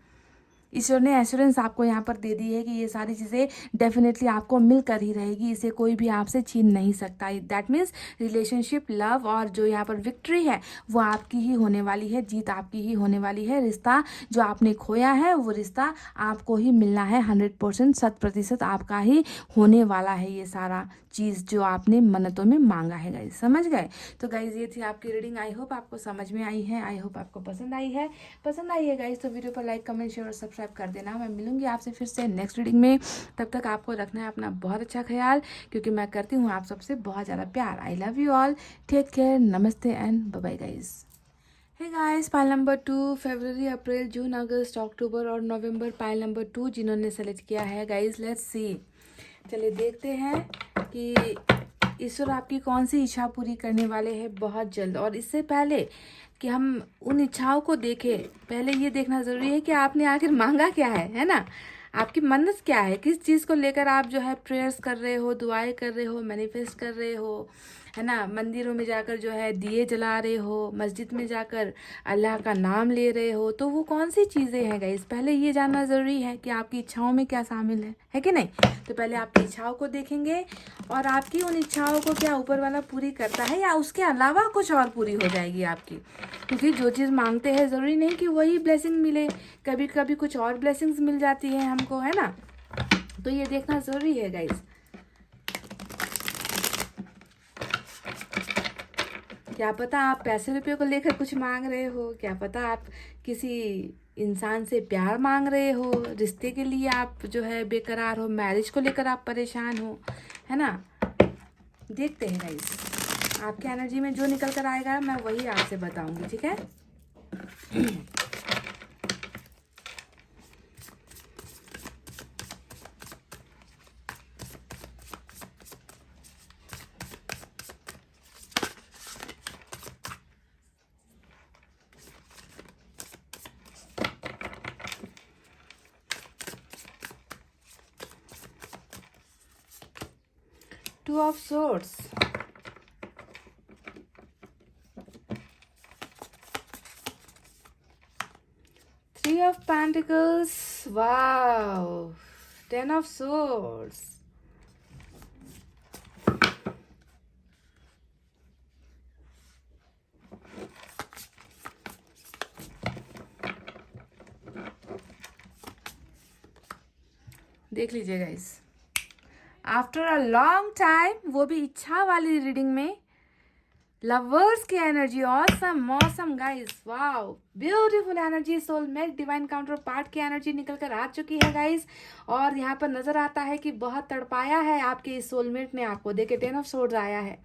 ईश्वर ने एश्योरेंस आपको यहाँ पर दे दी है कि ये सारी चीज़ें डेफिनेटली आपको मिलकर ही रहेगी, इसे कोई भी आपसे छीन नहीं सकता। दैट मीन्स रिलेशनशिप, लव और जो यहाँ पर विक्ट्री है वो आपकी ही होने वाली है, जीत आपकी ही होने वाली है। रिश्ता जो आपने खोया है वो रिश्ता आपको ही मिलना है, 100% 100% आपका ही होने वाला है ये सारा चीज़ जो आपने मन्नतों में मांगा है गाइज। समझ गए? तो गाइज ये थी आपकी रीडिंग। आई होप आपको समझ में आई है, आई होप आपको पसंद आई है। पसंद आई है गाइज तो वीडियो पर लाइक, कमेंट, शेयर और सब्सक्राइब कर देना। मैं मिलूंगी आपसे फिर से नेक्स्ट रीडिंग में। तब तक आपको रखना है अपना बहुत अच्छा ख्याल, क्योंकि मैं करती हूँ आप सबसे बहुत ज़्यादा प्यार। I love you all, take care, नमस्ते and bye bye guys. Hey guys, pile number 2 फरवरी, अप्रैल, जून, अगस्त, अक्टूबर और नवंबर पाइल नंबर 2 जिन्होंने सेलेक्ट किया है गाइस, लेट्स सी। चलिए देखते हैं कि ईश्वर आपकी कौन सी इच्छा पूरी करने वाले हैं बहुत जल्द। और इससे पहले कि हम उन इच्छाओं को देखें, पहले ये देखना ज़रूरी है कि आपने आखिर मांगा क्या है ना। आपकी मन्नत क्या है, किस चीज़ को लेकर आप जो है प्रेयर्स कर रहे हो, दुआएं कर रहे हो, मैनिफेस्ट कर रहे हो, है ना। मंदिरों में जाकर जो है दिए जला रहे हो, मस्जिद में जाकर अल्लाह का नाम ले रहे हो, तो वो कौन सी चीज़ें हैं गाइस, पहले ये जानना ज़रूरी है कि आपकी इच्छाओं में क्या शामिल है कि नहीं। तो पहले आपकी इच्छाओं को देखेंगे और आपकी उन इच्छाओं को क्या ऊपर वाला पूरी करता है या उसके अलावा कुछ और पूरी हो जाएगी आपकी। क्योंकि जो चीज़ मांगते हैं ज़रूरी नहीं कि वही ब्लेसिंग मिले, कभी कभी कुछ और ब्लेसिंग्स मिल जाती है हमको, है ना। तो ये देखना ज़रूरी है गाइस। क्या पता आप पैसे रुपये को लेकर कुछ मांग रहे हो, क्या पता आप किसी इंसान से प्यार मांग रहे हो, रिश्ते के लिए आप जो है बेकरार हो, मैरिज को लेकर आप परेशान हो, है ना। देखते हैं गाइस, आपके एनर्जी में जो निकल कर आएगा मैं वही आपसे बताऊंगी, ठीक है। 2 of Swords, 3 of Pentacles, wow, 10 of Swords, देख लीजिए guys, after a long time, वो भी इच्छा वाली रीडिंग में, लवर्स की energy, awesome awesome guys, wow, beautiful energy, soulmate, divine counter part की एनर्जी निकल कर आ चुकी है गाइस। और यहाँ पर नजर आता है कि बहुत तड़पाया है आपके इस सोलमेट ने आपको। देखिए 10 ऑफ सोर्ड्स आया है,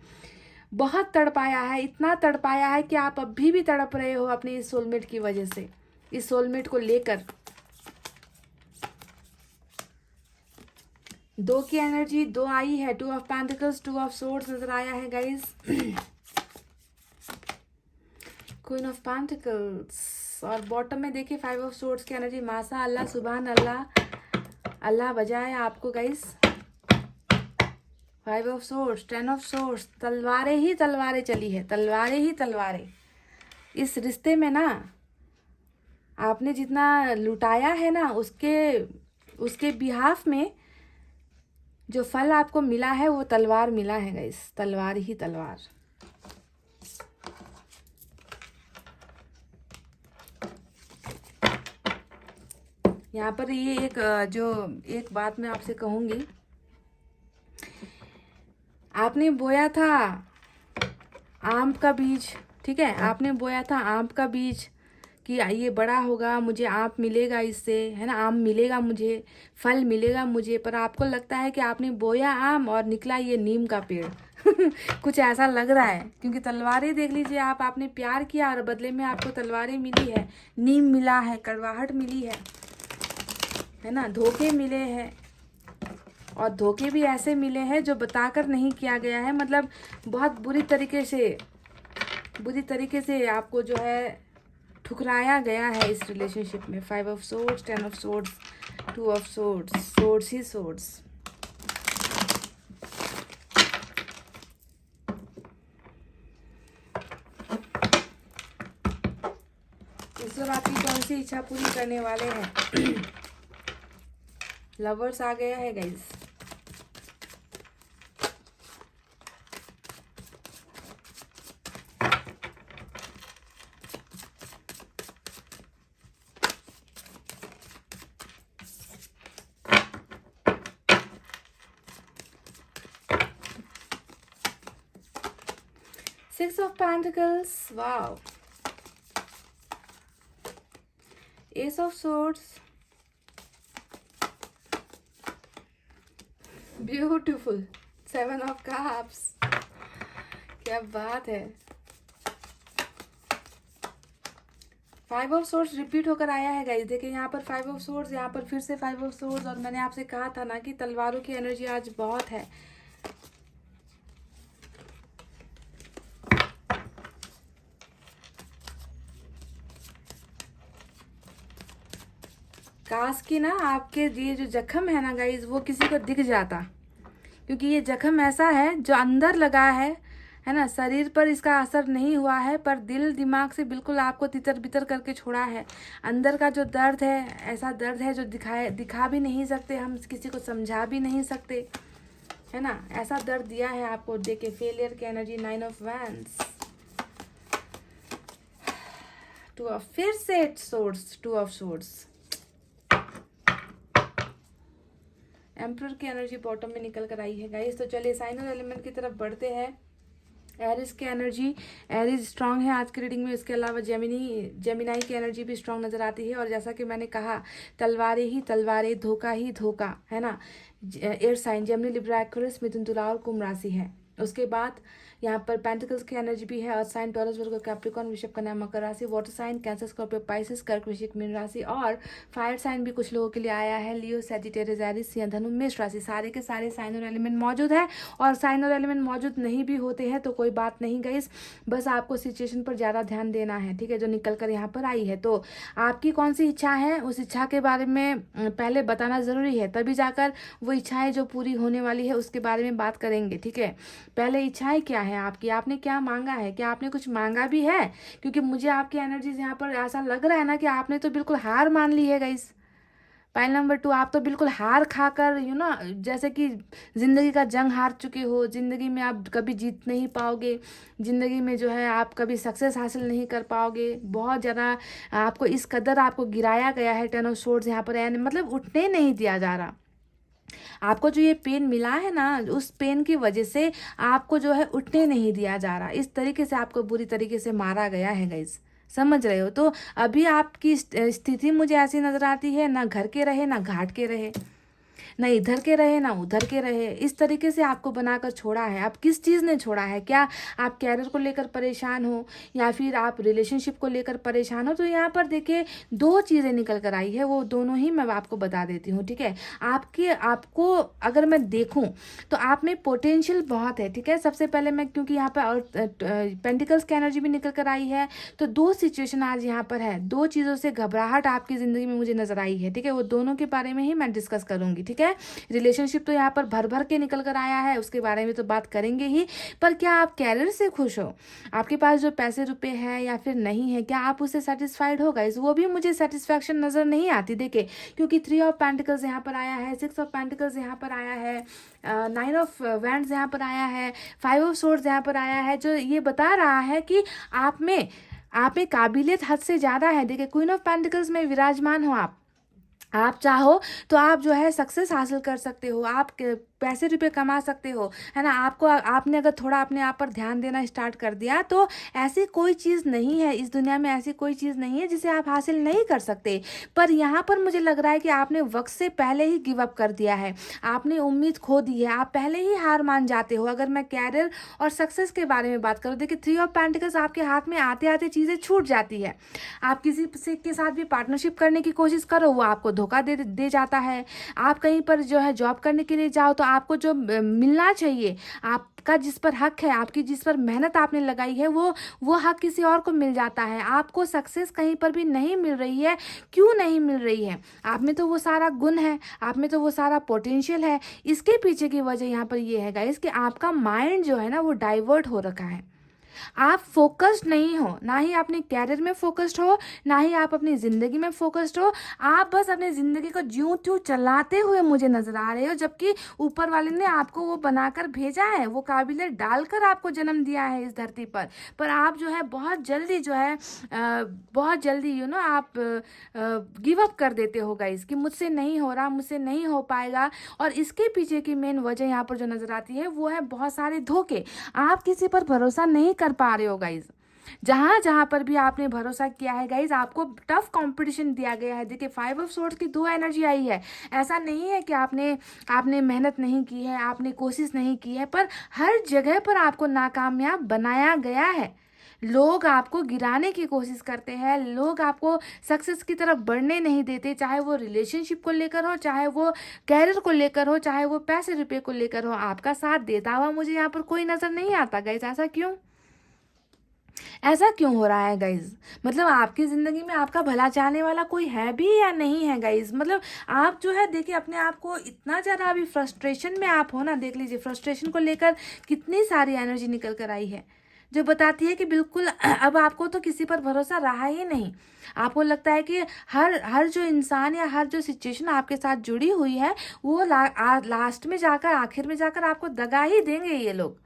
बहुत तड़पाया है, इतना तड़पाया है कि आप अभी भी तड़प रहे हो अपने इस सोलमेट की वजह से, इस सोलमेट को लेकर। 2 की एनर्जी 2 आई है, 2 ऑफ पेंटिकल्स, 2 ऑफ सोर्ड्स नजर आया है गाइस, क्वीन ऑफ पेंटिकल्स, और बॉटम में देखिए 5 ऑफ सोर्ड्स की एनर्जी। माशा अल्लाह, सुभान अल्लाह, अल्लाह बजाए आपको guys. 5 of swords, 10 of swords, तलवारें ही तलवारें चली है, तलवारें ही तलवारें। इस रिश्ते में ना आपने जितना लुटाया है ना, उसके बिहाफ में जो फल आपको मिला है वो तलवार मिला है गाइस, तलवार ही तलवार। यहाँ पर ये एक बात मैं आपसे कहूंगी, आपने बोया था आम का बीज, ठीक है, आपने बोया था आम का बीज कि ये बड़ा होगा, मुझे आम मिलेगा इससे, है ना, आम मिलेगा मुझे, फल मिलेगा मुझे। पर आपको लगता है कि आपने बोया आम और निकला ये नीम का पेड़ कुछ ऐसा लग रहा है, क्योंकि तलवारें देख लीजिए आपने प्यार किया और बदले में आपको तलवारें मिली है, नीम मिला है, कड़वाहट मिली है ना, धोखे मिले हैं। और धोखे भी ऐसे मिले हैं जो बताकर नहीं किया गया है, मतलब बहुत बुरी तरीके से आपको जो है ठुकराया गया है इस रिलेशनशिप में। 5 of swords, 10 of swords, 2 of swords, swords he swords. इस मतलब आपकी कौन सी इच्छा पूरी करने वाले हैं। लवर्स आ गया है guys. Six of Pentacles, wow. Ace of Swords, beautiful. Seven of Cups, क्या बात है। फाइव ऑफ सोर्स रिपीट होकर आया है गाइस। देखिए यहाँ पर फाइव ऑफ सोर्स, यहाँ पर फिर से फाइव ऑफ सोर्स। और मैंने आपसे कहा था ना कि तलवारों की एनर्जी आज बहुत है। काश की ना आपके ये जो जख्म है ना गाइस, वो किसी को दिख जाता, क्योंकि ये जख्म ऐसा है जो अंदर लगा है ना। शरीर पर इसका असर नहीं हुआ है, पर दिल दिमाग से बिल्कुल आपको तितर बितर करके छोड़ा है। अंदर का जो दर्द है, ऐसा दर्द है जो दिखा भी नहीं सकते, हम किसी को समझा भी नहीं सकते, है ना। ऐसा दर्द दिया है आपको। देखे फेलियर की एनर्जी, 9 ऑफ वैंड्स, 2 ऑफ, फिर से 2 ऑफ सोर्ड्स, एम्परर की एनर्जी बॉटम में निकल कर आई है गाइस। तो चलिए साइन और एलिमेंट की तरफ बढ़ते हैं। एरिस की एनर्जी, एरिस स्ट्रांग है आज की रीडिंग में। इसके अलावा जेमिनाई की एनर्जी भी स्ट्रांग नजर आती है। और जैसा कि मैंने कहा, तलवारें ही तलवारें, धोखा ही धोखा, है ना। Air sign Gemini, Libra, Aquarius, मिथुन, तुला और कुंभ राशि है। उसके बाद यहाँ पर पेंटिकल्स की एनर्जी भी है। Earth sign, Taurus, Virgo, Capricorn, वृषभ, कन्या, मकर राशि, water sign, Cancer, Scorpio, Pisces, कर्क, वृश्चिक, मीन राशि। और फायर साइन भी कुछ लोगों के लिए आया है, लियो, सैजिटेरियस, एरिस, सिंह, धनु, मेष राशि। सारे के सारे साइन और एलिमेंट मौजूद है। और साइन और एलिमेंट मौजूद नहीं भी होते हैं तो कोई बात नहीं गाइस, बस आपको सिचुएशन पर ज़्यादा ध्यान देना है, ठीक है, जो निकल कर यहाँ पर आई है। तो आपकी कौन सी इच्छा है, उस इच्छा के बारे में पहले बताना ज़रूरी है, तभी जाकर वो इच्छाएं जो पूरी होने वाली है उसके बारे में बात करेंगे, ठीक है। पहले इच्छाएं क्या है आपकी, आपने क्या मांगा है, क्या आपने कुछ मांगा भी है? क्योंकि मुझे आपकी एनर्जीज यहाँ पर ऐसा लग रहा है ना कि आपने तो बिल्कुल हार मान ली है गाइस। पाइल नंबर 2, आप तो बिल्कुल हार खाकर जैसे कि ज़िंदगी का जंग हार चुके हो। ज़िंदगी में आप कभी जीत नहीं पाओगे, ज़िंदगी में जो है आप कभी सक्सेस हासिल नहीं कर पाओगे। बहुत ज़्यादा आपको इस कदर आपको गिराया गया है। 10 ऑफ सोर्ड्स यहाँ पर, मतलब उठने नहीं दिया जा रहा। आपको जो ये पेन मिला है ना, उस पेन की वजह से आपको जो है उठने नहीं दिया जा रहा। इस तरीके से आपको बुरी तरीके से मारा गया है गाइस, समझ रहे हो। तो अभी आपकी स्थिति मुझे ऐसी नजर आती है, ना घर के रहे ना घाट के रहे, ना इधर के रहे ना उधर के रहे, इस तरीके से आपको बनाकर छोड़ा है। आप किस चीज़ ने छोड़ा है? क्या आप कैरियर को लेकर परेशान हो या फिर आप रिलेशनशिप को लेकर परेशान हो? तो यहाँ पर देखिए 2 चीज़ें निकल कर आई है, वो दोनों ही मैं आपको बता देती हूँ, ठीक है। आपको अगर मैं देखूँ तो आप में पोटेंशियल बहुत है, ठीक है। सबसे पहले मैं, क्योंकि यहाँ पर पेंटिकल्स की एनर्जी भी निकल कर आई है, तो 2 सिचुएशन आज यहाँ पर है। 2 चीज़ों से घबराहट आपकी ज़िंदगी में मुझे नजर आई है, ठीक है। वो दोनों के बारे में ही मैं डिस्कस करूँगी, ठीक है। रिलेशनशिप तो यहाँ पर भर भर के निकल कर आया है, उसके बारे में तो बात करेंगे ही। पर क्या आप कैरियर से खुश हो? आपके पास जो पैसे रुपए है या फिर नहीं है, क्या आप उससे सेटिस्फाइड हो गाइस? वो भी मुझे सेटिस्फैक्शन नजर नहीं आती, देखिए, क्योंकि 3 ऑफ पेंटिकल्स यहाँ पर आया है, 6 ऑफ पेंटिकल्स यहाँ पर आया है, 9 ऑफ वैंड्स यहाँ पर आया है, 5 ऑफ सोर्ड्स यहाँ पर आया है, जो ये बता रहा है कि आप में काबिलियत हद से ज़्यादा है। देखिए क्वीन ऑफ पेंटिकल्स में विराजमान हो आप चाहो तो आप जो है सक्सेस हासिल कर सकते हो, आप पैसे रुपए कमा सकते हो, है ना। आपने अगर थोड़ा अपने आप पर ध्यान देना स्टार्ट कर दिया तो ऐसी कोई चीज़ नहीं है इस दुनिया में, ऐसी कोई चीज़ नहीं है जिसे आप हासिल नहीं कर सकते। पर यहाँ पर मुझे लग रहा है कि आपने वक्त से पहले ही गिव अप कर दिया है, आपने उम्मीद खो दी है, आप पहले ही हार मान जाते हो। अगर मैं कैरियर और सक्सेस के बारे में बात करूँ, देखिए 3 ऑफ पेंटिकल्स आपके हाथ में आते आते चीज़ें छूट जाती है। आप किसी से के साथ भी पार्टनरशिप करने की कोशिश करो, वो आपको धोखा दे जाता है। आप कहीं पर जो है जॉब करने के लिए जाओ तो आपको जो मिलना चाहिए, आपका जिस पर हक है, आपकी जिस पर मेहनत आपने लगाई है, वो हक किसी और को मिल जाता है। आपको सक्सेस कहीं पर भी नहीं मिल रही है। क्यों नहीं मिल रही है? आप में तो वो सारा गुण है, आप में तो वो सारा पोटेंशियल है। इसके पीछे की वजह यहाँ पर ये है गाइस कि आपका माइंड जो है ना वो डाइवर्ट हो रखा है। आप फोकस्ड नहीं हो, ना ही अपने कैरियर में फोकस्ड हो, ना ही आप अपनी ज़िंदगी में फोकस्ड हो। आप बस अपनी ज़िंदगी को ज्यों त्यों चलाते हुए मुझे नज़र आ रहे हो, जबकि ऊपर वाले ने आपको वो बनाकर भेजा है, वो काबिलियत डालकर आपको जन्म दिया है इस धरती पर आप जो है बहुत जल्दी जो है बहुत जल्दी आप गिव अप कर देते हो गाइस कि मुझसे नहीं हो रहा, मुझसे नहीं हो पाएगा। और इसके पीछे की मेन वजह यहाँ पर जो नज़र आती है वो है बहुत सारे धोखे। आप किसी पर भरोसा नहीं कर पा रहे हो गाइज। जहां जहां पर भी आपने भरोसा किया है गाइज, आपको टफ कंपटीशन दिया गया है। देखिए 5 ऑफ सोर्ड्स की 2 एनर्जी आई है। ऐसा नहीं है कि आपने मेहनत नहीं की है, आपने कोशिश नहीं की है, पर हर जगह पर आपको नाकामयाब बनाया गया है। लोग आपको गिराने की कोशिश करते हैं, लोग आपको सक्सेस की तरफ बढ़ने नहीं देते, चाहे वो रिलेशनशिप को लेकर हो, चाहे वो कैरियर को लेकर हो, चाहे वो पैसे रुपए को लेकर हो। आपका साथ देता हुआ मुझे यहाँ पर कोई नजर नहीं आता गाइज। ऐसा क्यों हो रहा है गाइज? मतलब आपकी ज़िंदगी में आपका भला चाहने वाला कोई है भी या नहीं है गाइज? मतलब आप जो है देखिए अपने आप को इतना ज़्यादा अभी फ्रस्ट्रेशन में आप हो ना, देख लीजिए फ्रस्ट्रेशन को लेकर कितनी सारी एनर्जी निकल कर आई है, जो बताती है कि बिल्कुल अब आपको तो किसी पर भरोसा रहा ही नहीं। आपको लगता है कि हर जो इंसान या हर जो सिचुएशन आपके साथ जुड़ी हुई है वो लास्ट में जाकर, आखिर में जाकर आपको दगा ही देंगे ये लोग।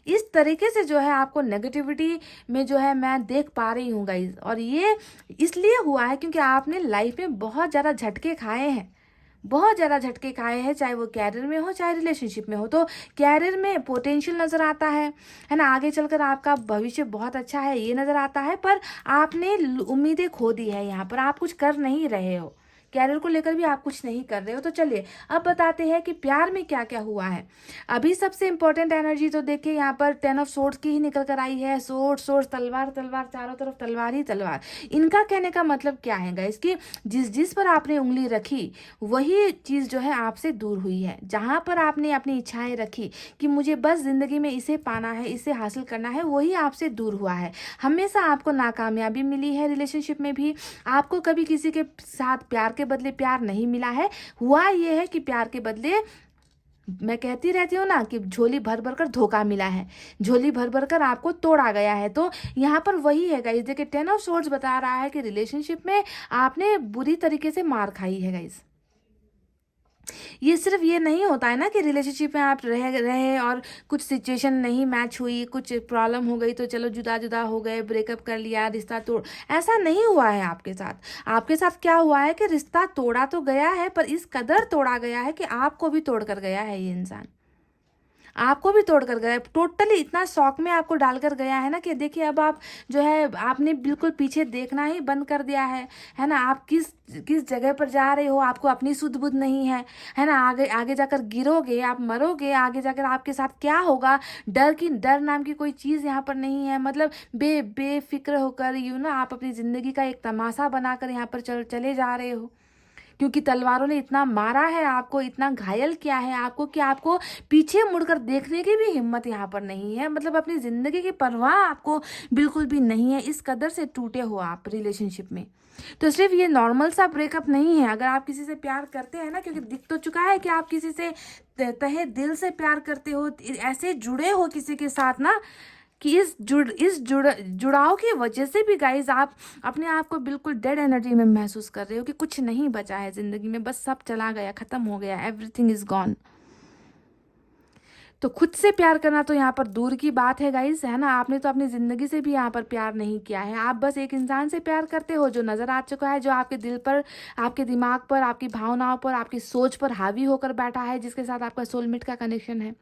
इस तरीके से जो है आपको नेगेटिविटी में जो है मैं देख पा रही हूँ गाइज। और ये इसलिए हुआ है क्योंकि आपने लाइफ में बहुत ज़्यादा झटके खाए हैं, बहुत ज़्यादा झटके खाए हैं, चाहे वो कैरियर में हो चाहे रिलेशनशिप में हो। तो कैरियर में पोटेंशियल नज़र आता है ना, आगे चलकर आपका भविष्य बहुत अच्छा है ये नज़र आता है, पर आपने उम्मीदें खो दी है। यहाँ पर आप कुछ कर नहीं रहे हो, कैरियर को लेकर भी आप कुछ नहीं कर रहे हो। तो चलिए अब बताते हैं कि प्यार में क्या क्या हुआ है। अभी सबसे इंपॉर्टेंट एनर्जी तो देखिए यहाँ पर 10 ऑफ सोर्ड्स की ही निकल कर आई है। सोर्ड तलवार तलवार, चारों तरफ तलवार ही तलवार। इनका कहने का मतलब क्या है गाइस कि जिस पर आपने उंगली रखी वही चीज़ जो है आपसे दूर हुई है। जहाँ पर आपने अपनी इच्छाएं रखी कि मुझे बस ज़िंदगी में इसे पाना है, इसे हासिल करना है, वही आपसे दूर हुआ है। हमेशा आपको नाकामयाबी मिली है, रिलेशनशिप में भी आपको कभी किसी के साथ प्यार के बदले प्यार नहीं मिला है। हुआ ये है कि प्यार के बदले, मैं कहती रहती हूँ ना कि झोली भर भर कर धोखा मिला है, झोली भर भर कर आपको तोड़ा गया है। तो यहाँ पर वही है गाइस। देखिए 10 ऑफ सोर्ड्स बता रहा है कि रिलेशनशिप में आपने बुरी तरीके से मार खाई है गाइस। ये सिर्फ ये नहीं होता है ना कि रिलेशनशिप में आप रहे और कुछ सिचुएशन नहीं मैच हुई, कुछ प्रॉब्लम हो गई तो चलो जुदा जुदा हो गए, ब्रेकअप कर लिया, रिश्ता तोड़, ऐसा नहीं हुआ है आपके साथ। आपके साथ क्या हुआ है कि रिश्ता तोड़ा तो गया है, पर इस कदर तोड़ा गया है कि आपको भी तोड़ कर गया है ये इंसान, आपको भी तोड़ कर गया, टोटली इतना शौक में आपको डालकर गया है ना कि देखिए अब आप जो है आपने बिल्कुल पीछे देखना ही बंद कर दिया है ना। आप किस जगह पर जा रहे हो आपको अपनी सुध बुध नहीं है ना। आगे आगे जाकर गिरोगे, आप मरोगे, आगे जाकर आपके साथ क्या होगा, डर नाम की कोई चीज़ यहाँ पर नहीं है। मतलब बेफिक्र होकर आप अपनी ज़िंदगी का एक तमाशा बनाकर यहाँ पर चले जा रहे हो, क्योंकि तलवारों ने इतना मारा है आपको, इतना घायल किया है आपको कि आपको पीछे मुड़कर देखने की भी हिम्मत यहाँ पर नहीं है। मतलब अपनी ज़िंदगी की परवाह आपको बिल्कुल भी नहीं है, इस कदर से टूटे हो आप रिलेशनशिप में। तो सिर्फ ये नॉर्मल सा ब्रेकअप नहीं है। अगर आप किसी से प्यार करते हैं ना, क्योंकि दिख तो चुका है कि आप किसी से तहे दिल से प्यार करते हो, ऐसे जुड़े हो किसी के साथ ना कि इस जुड़ाव की वजह से भी गाइज आप अपने आप को बिल्कुल डेड एनर्जी में महसूस कर रहे हो कि कुछ नहीं बचा है ज़िंदगी में, बस सब चला गया, ख़त्म हो गया, एवरीथिंग इज़ गॉन। तो खुद से प्यार करना तो यहाँ पर दूर की बात है गाइज, है ना। आपने तो अपनी ज़िंदगी से भी यहाँ पर प्यार नहीं किया है। आप बस एक इंसान से प्यार करते हो जो नज़र आ चुका है, जो आपके दिल पर, आपके दिमाग पर, आपकी भावनाओं पर, आपकी सोच पर हावी होकर बैठा है, जिसके साथ आपका सोलमेट का कनेक्शन है।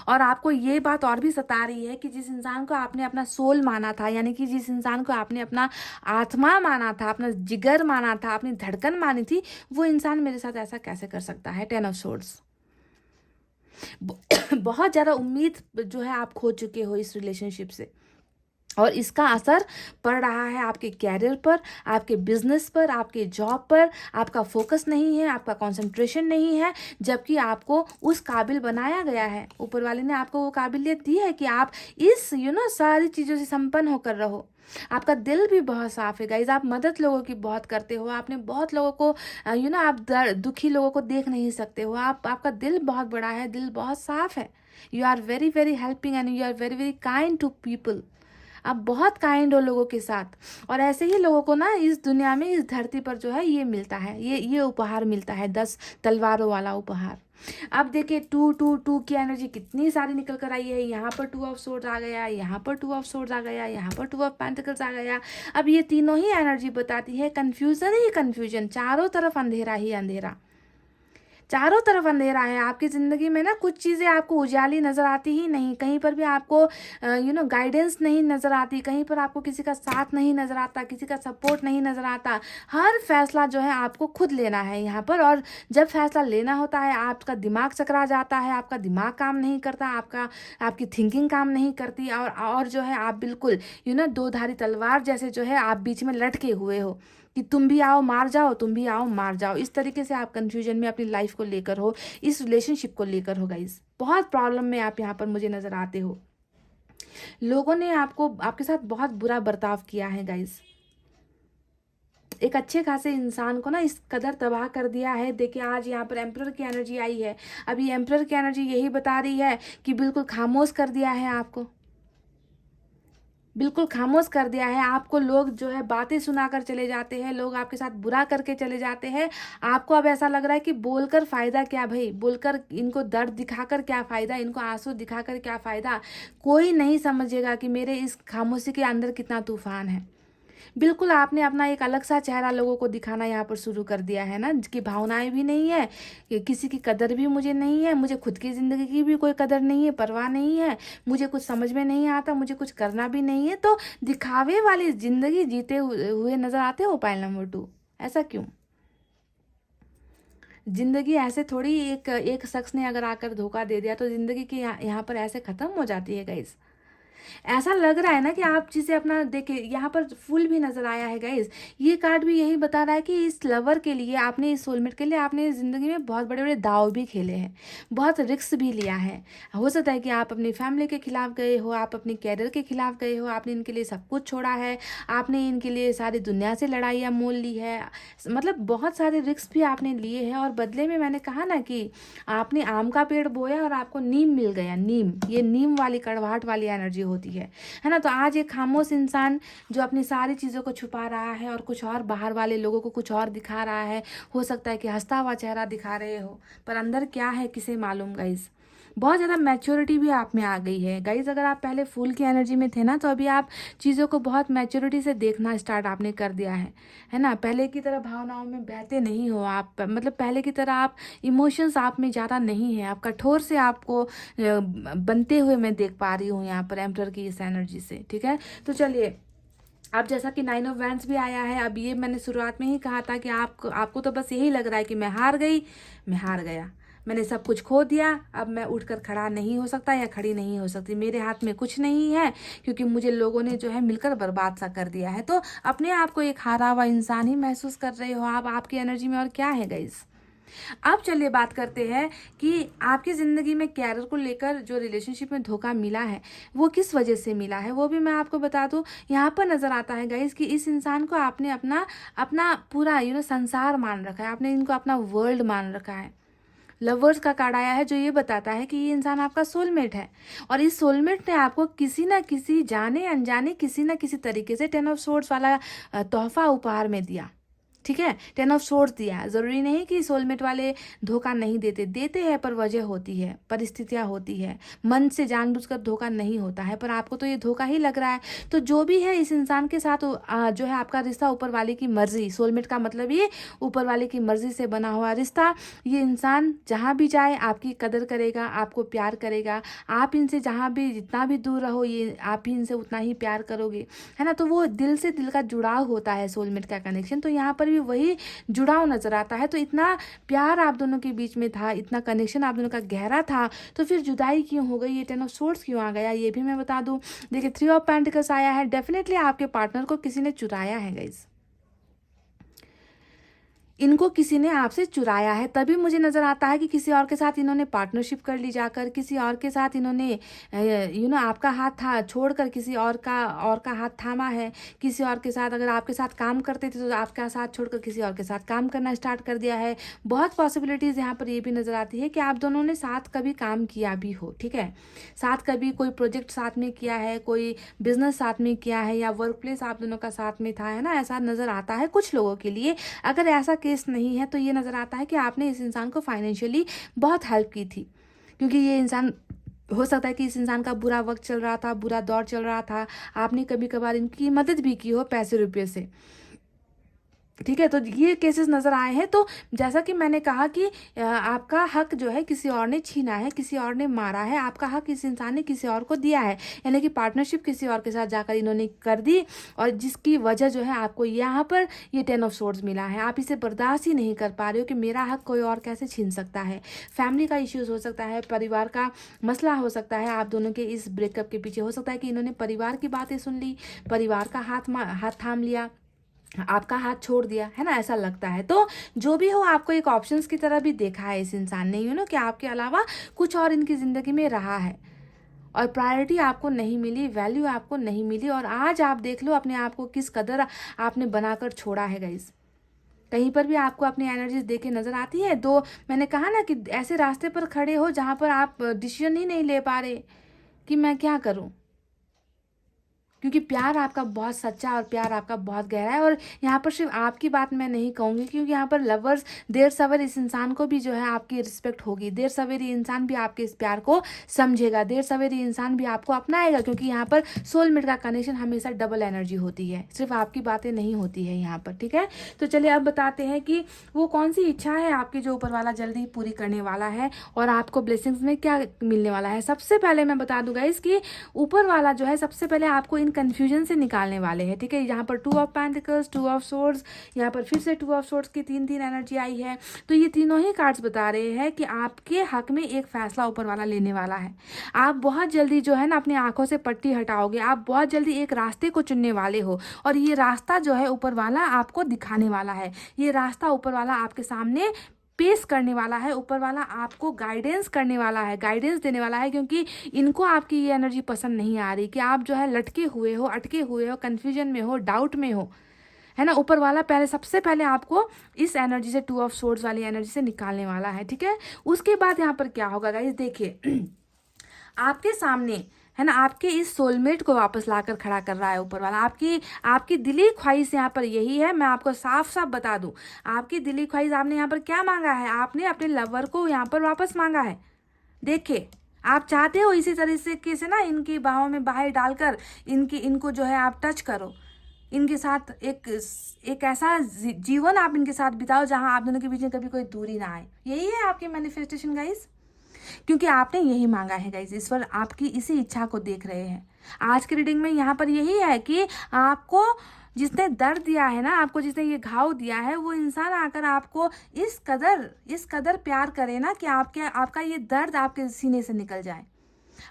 और आपको ये बात और भी सता रही है कि जिस इंसान को आपने अपना सोल माना था, यानी कि जिस इंसान को आपने अपना आत्मा माना था, अपना जिगर माना था, अपनी धड़कन मानी थी, वो इंसान मेरे साथ ऐसा कैसे कर सकता है। 10 ऑफ सोर्ड्स। बहुत ज़्यादा उम्मीद जो है आप खो चुके हो इस रिलेशनशिप से। और इसका असर पड़ रहा है आपके कैरियर पर, आपके बिजनेस पर, आपके जॉब पर। आपका फोकस नहीं है, आपका कंसंट्रेशन नहीं है, जबकि आपको उस काबिल बनाया गया है। ऊपर वाले ने आपको वो काबिलियत दी है कि आप इस सारी चीज़ों से संपन्न होकर रहो। आपका दिल भी बहुत साफ है गाइज, आप मदद लोगों की बहुत करते हो, आपने बहुत लोगों को आप दुखी लोगों को देख नहीं सकते हो। आपका दिल बहुत बड़ा है, दिल बहुत साफ है। You are very very helping and you are very very kind to people. आप बहुत काइंड हो लोगों के साथ, और ऐसे ही लोगों को ना इस दुनिया में, इस धरती पर जो है ये मिलता है, ये उपहार मिलता है, 10 तलवारों वाला उपहार। अब देखिए 2 की एनर्जी कितनी सारी निकल कर आई है। यहाँ पर 2 ऑफ सोर्ड्स आ गया, यहाँ पर 2 ऑफ सोर्ड्स आ गया, यहाँ पर 2 ऑफ पेंटिकल्स आ गया। अब ये तीनों ही एनर्जी बताती है कन्फ्यूजन ही कन्फ्यूजन, चारों तरफ अंधेरा ही अंधेरा, चारों तरफ अंधेरा है आपकी ज़िंदगी में ना। कुछ चीज़ें आपको उजाली नज़र आती ही नहीं, कहीं पर भी आपको गाइडेंस नहीं नज़र आती, कहीं पर आपको किसी का साथ नहीं नज़र आता, किसी का सपोर्ट नहीं नज़र आता। हर फैसला जो है आपको खुद लेना है यहाँ पर, और जब फैसला लेना होता है आपका दिमाग चकरा जाता है, आपका दिमाग काम नहीं करता, आपकी थिंकिंग काम नहीं करती, और जो है आप बिल्कुल दो धारी तलवार जैसे जो है आप बीच में लटके हुए हो कि तुम भी आओ मार जाओ, तुम भी आओ मार जाओ। इस तरीके से आप कंफ्यूजन में अपनी लाइफ को लेकर हो, इस रिलेशनशिप को लेकर हो गाइस। बहुत प्रॉब्लम में आप यहाँ पर मुझे नज़र आते हो। लोगों ने आपके साथ बहुत बुरा बर्ताव किया है गाइस। एक अच्छे खासे इंसान को ना इस कदर तबाह कर दिया है। देखिए आज यहाँ पर एम्परर की एनर्जी आई है। अभी एम्परर की एनर्जी यही बता रही है कि बिल्कुल खामोश कर दिया है आपको, बिल्कुल खामोश कर दिया है आपको। लोग जो है बातें सुनाकर चले जाते हैं, लोग आपके साथ बुरा करके चले जाते हैं। आपको अब ऐसा लग रहा है कि बोलकर फ़ायदा क्या भाई, बोलकर इनको दर्द दिखाकर क्या फ़ायदा, इनको आंसू दिखाकर क्या फ़ायदा। कोई नहीं समझेगा कि मेरे इस खामोशी के अंदर कितना तूफान है। बिल्कुल आपने अपना एक अलग सा चेहरा लोगों को दिखाना यहाँ पर शुरू कर दिया है ना, जिसकी भावनाएं भी नहीं है, कि किसी की कदर भी मुझे नहीं है, मुझे खुद की ज़िंदगी की भी कोई कदर नहीं है, परवाह नहीं है, मुझे कुछ समझ में नहीं आता, मुझे कुछ करना भी नहीं है। तो दिखावे वाली ज़िंदगी जीते हुए नज़र आते हो पाइल नंबर 2। ऐसा क्यों? ज़िंदगी ऐसे थोड़ी, एक शख्स ने अगर आकर धोखा दे दिया तो ज़िंदगी की यहाँ पर ऐसे ख़त्म हो जाती है गाइस। ऐसा लग रहा है ना कि आप जिसे अपना देखिए यहाँ पर फुल भी नजर आया है गाइज। ये कार्ड भी यही बता रहा है कि इस लवर के लिए आपने, इस सोलमेट के लिए आपने ज़िंदगी में बहुत बड़े बड़े दाव भी खेले हैं, बहुत रिस्क भी लिया है। हो सकता है कि आप अपनी फैमिली के खिलाफ गए हो, आप अपने कैरियर के खिलाफ गए हो, आपने इनके लिए सब कुछ छोड़ा है, आपने इनके लिए सारी दुनिया से लड़ाइयाँ मोल ली है, मतलब बहुत सारे रिस्क भी आपने लिए हैं। और बदले में मैंने कहा ना कि आपने आम का पेड़ बोया और आपको नीम मिल गया। नीम, ये नीम वाली कड़वाहट वाली एनर्जी होती है ना। तो आज एक खामोश इंसान जो अपनी सारी चीज़ों को छुपा रहा है और कुछ और बाहर वाले लोगों को कुछ और दिखा रहा है। हो सकता है कि हंसता हुआ चेहरा दिखा रहे हो, पर अंदर क्या है किसे मालूम गाइज। बहुत ज़्यादा मैच्योरिटी भी आप में आ गई है गाइज। अगर आप पहले फूल की एनर्जी में थे ना, तो अभी आप चीज़ों को बहुत मैच्योरिटी से देखना स्टार्ट आपने कर दिया है ना। पहले की तरह भावनाओं में बहते नहीं हो आप, मतलब पहले की तरह आप इमोशंस आप में ज़्यादा नहीं है। आप कठोर से आपको बनते हुए मैं देख पा रही हूँ यहाँ पर एम्परर की इस एनर्जी से। ठीक है, तो चलिए अब जैसा कि 9 ऑफ वैंड्स भी आया है, अब ये मैंने शुरुआत में ही कहा था कि आपको तो बस यही लग रहा है कि मैं हार गई, मैं हार गया, मैंने सब कुछ खो दिया, अब मैं उठकर खड़ा नहीं हो सकता या खड़ी नहीं हो सकती, मेरे हाथ में कुछ नहीं है, क्योंकि मुझे लोगों ने जो है मिलकर बर्बाद सा कर दिया है। तो अपने आप को एक हारा हुआ इंसान ही महसूस कर रहे हो आप, आपकी एनर्जी में और क्या है गाइस। अब चलिए बात करते हैं कि आपकी ज़िंदगी में कैरियर को लेकर जो रिलेशनशिप में धोखा मिला है वो किस वजह से मिला है, वो भी मैं आपको बता दूं। यहाँ पर नज़र आता है गाइस कि इस इंसान को आपने अपना पूरा संसार मान रखा है, आपने इनको अपना वर्ल्ड मान रखा है। लवर्स का कार्ड आया है जो ये बताता है कि ये इंसान आपका सोलमेट है, और इस सोलमेट ने आपको किसी ना किसी जाने अनजाने किसी ना किसी तरीके से 10 ऑफ सोर्ड्स वाला तोहफा उपहार में दिया। ठीक है, 10 ऑफ सोर्ड्स दिया है। ज़रूरी नहीं कि सोलमेट वाले धोखा नहीं देते हैं, पर वजह होती है, परिस्थितियाँ होती है, मन से जानबूझकर धोखा नहीं होता है, पर आपको तो ये धोखा ही लग रहा है। तो जो भी है इस इंसान के साथ जो है आपका रिश्ता ऊपर वाले की मर्जी, सोलमेट का मतलब ये ऊपर वाले की मर्जी से बना हुआ रिश्ता। ये इंसान जहाँ भी जाए आपकी कदर करेगा, आपको प्यार करेगा, आप इनसे जहाँ भी जितना भी दूर रहो ये आप ही इनसे उतना ही प्यार करोगे, है ना। तो वो दिल से दिल का जुड़ाव होता है सोलमेट का कनेक्शन। तो यहाँ पर भी भी वही जुड़ाव नज़र आता है। तो इतना प्यार आप दोनों के बीच में था, इतना कनेक्शन आप दोनों का गहरा था, तो फिर जुदाई क्यों हो गई, ये 10 ऑफ सोर्ड्स क्यों आ गया, ये भी मैं बता दूं। देखिए 3 ऑफ पेंटिकल्स आया है, डेफिनेटली आपके पार्टनर को किसी ने चुराया है गाइस, इनको किसी ने आपसे चुराया है। तभी मुझे नज़र आता है कि किसी और के साथ इन्होंने पार्टनरशिप कर ली जाकर, किसी और के साथ इन्होंने आपका हाथ था छोड़कर किसी और का हाथ थामा है, किसी और के साथ अगर आपके साथ काम करते थे तो आपका साथ छोड़कर किसी और के साथ काम करना स्टार्ट कर दिया है। बहुत पॉसिबिलिटीज़ यहाँ पर ये भी नज़र आती है कि आप दोनों ने साथ कभी काम किया भी हो, ठीक है, साथ कभी कोई प्रोजेक्ट साथ में किया है, कोई बिजनेस साथ में किया है, या वर्क प्लेस आप दोनों का साथ में था, है ना, ऐसा नज़र आता है कुछ लोगों के लिए। अगर ऐसा केस नहीं है तो ये नज़र आता है कि आपने इस इंसान को फाइनेंशियली बहुत हेल्प की थी, क्योंकि ये इंसान हो सकता है कि इस इंसान का बुरा वक्त चल रहा था, बुरा दौर चल रहा था, आपने कभी कभार इनकी मदद भी की हो पैसे रुपये से, ठीक है। तो ये केसेस नज़र आए हैं। तो जैसा कि मैंने कहा कि आपका हक जो है किसी और ने छीना है, किसी और ने मारा है, आपका हक इस इंसान ने किसी और को दिया है, यानी कि पार्टनरशिप किसी और के साथ जाकर इन्होंने कर दी, और जिसकी वजह जो है आपको यहाँ पर ये 10 ऑफ सोर्ड्स मिला है। आप इसे बर्दाश्त ही नहीं कर पा रहे हो कि मेरा हक कोई और कैसे छीन सकता है। फैमिली का इश्यूज़ हो सकता है, परिवार का मसला हो सकता है, आप दोनों के इस ब्रेकअप के पीछे हो सकता है कि इन्होंने परिवार की बातें सुन ली, परिवार का हाथ थाम लिया, आपका हाथ छोड़ दिया, है ना, ऐसा लगता है। तो जो भी हो, आपको एक ऑप्शंस की तरह भी देखा है इस इंसान ने, कि आपके अलावा कुछ और इनकी ज़िंदगी में रहा है, और प्रायोरिटी आपको नहीं मिली, वैल्यू आपको नहीं मिली, और आज आप देख लो अपने आप को किस कदर आपने बनाकर छोड़ा है गाइस। कहीं पर भी आपको अपनी एनर्जीज देखे नज़र आती है। तो मैंने कहा ना कि ऐसे रास्ते पर खड़े हो जहाँ पर आप डिसीजन ही नहीं ले पा रहे कि मैं क्या करूँ, क्योंकि प्यार आपका बहुत सच्चा और प्यार आपका बहुत गहरा है। और यहाँ पर सिर्फ आपकी बात मैं नहीं कहूँगी, क्योंकि यहाँ पर लवर्स देर सवेर इस इंसान को भी जो है आपकी रिस्पेक्ट होगी, देर सवेर ये इंसान भी आपके इस प्यार को समझेगा, देर सवेर ये इंसान भी आपको अपनाएगा, क्योंकि यहाँ पर सोलमेट का कनेक्शन हमेशा डबल एनर्जी होती है, सिर्फ आपकी बातें नहीं होती है यहाँ पर, ठीक है। तो चलिए अब बताते हैं कि वो कौन सी इच्छा है आपकी जो ऊपर वाला जल्दी पूरी करने वाला है, और आपको ब्लेसिंग्स में क्या मिलने वाला है। सबसे पहले मैं बता दूंगा इसकी ऊपर वाला जो है सबसे पहले आपको इन कंफ्यूजन से निकालने वाले हैं, ठीक है। यहाँ पर 2 ऑफ पेंटिकल्स, 2 ऑफ सोर्ड्स, यहाँ पर फिर से 2 ऑफ सोर्ड्स की 3 एनर्जी आई है। तो ये तीनों ही कार्ड्स बता रहे हैं कि आपके हक में एक फैसला ऊपर वाला लेने वाला है। आप बहुत जल्दी जो है ना अपनी आंखों से पट्टी हटाओगे, आप बहुत जल्दी एक रास्ते को चुनने वाले हो, और ये रास्ता जो है ऊपर वाला आपको दिखाने वाला है, ये रास्ता ऊपर वाला आपके सामने पेश करने वाला है, ऊपर वाला आपको गाइडेंस करने वाला है, गाइडेंस देने वाला है, क्योंकि इनको आपकी ये एनर्जी पसंद नहीं आ रही कि आप जो है लटके हुए हो, अटके हुए हो, कन्फ्यूजन में हो, डाउट में हो, है ना। ऊपर वाला सबसे पहले आपको इस एनर्जी से 2 ऑफ सोर्ड्स वाली एनर्जी से निकालने वाला है, ठीक है। उसके बाद यहाँ पर क्या होगा गाइस, देखिए आपके सामने, है ना, आपके इस सोलमेट को वापस लाकर खड़ा कर रहा है ऊपर वाला। आपकी दिली ख्वाहिश यहाँ पर यही है, मैं आपको साफ साफ बता दूं, आपकी दिली ख्वाहिश आपने यहाँ पर क्या मांगा है, आपने अपने लवर को यहाँ पर वापस मांगा है। देखिए आप चाहते हो इसी तरीके से ना इनकी बाहों में बाहें डालकर इनको जो है आप टच करो, इनके साथ एक ऐसा जीवन आप इनके साथ बिताओ जहां आप दोनों के बीच में कभी कोई दूरी ना आए। यही है आपकी मैनिफेस्टेशन गाइस, क्योंकि आपने यही मांगा है गाइस, ईश्वर आपकी इसी इच्छा को देख रहे हैं। आज की रीडिंग में यहाँ पर यही है कि आपको जिसने दर्द दिया है ना, आपको जिसने ये घाव दिया है, वो इंसान आकर आपको इस कदर प्यार करे ना कि आपका ये दर्द आपके सीने से निकल जाए।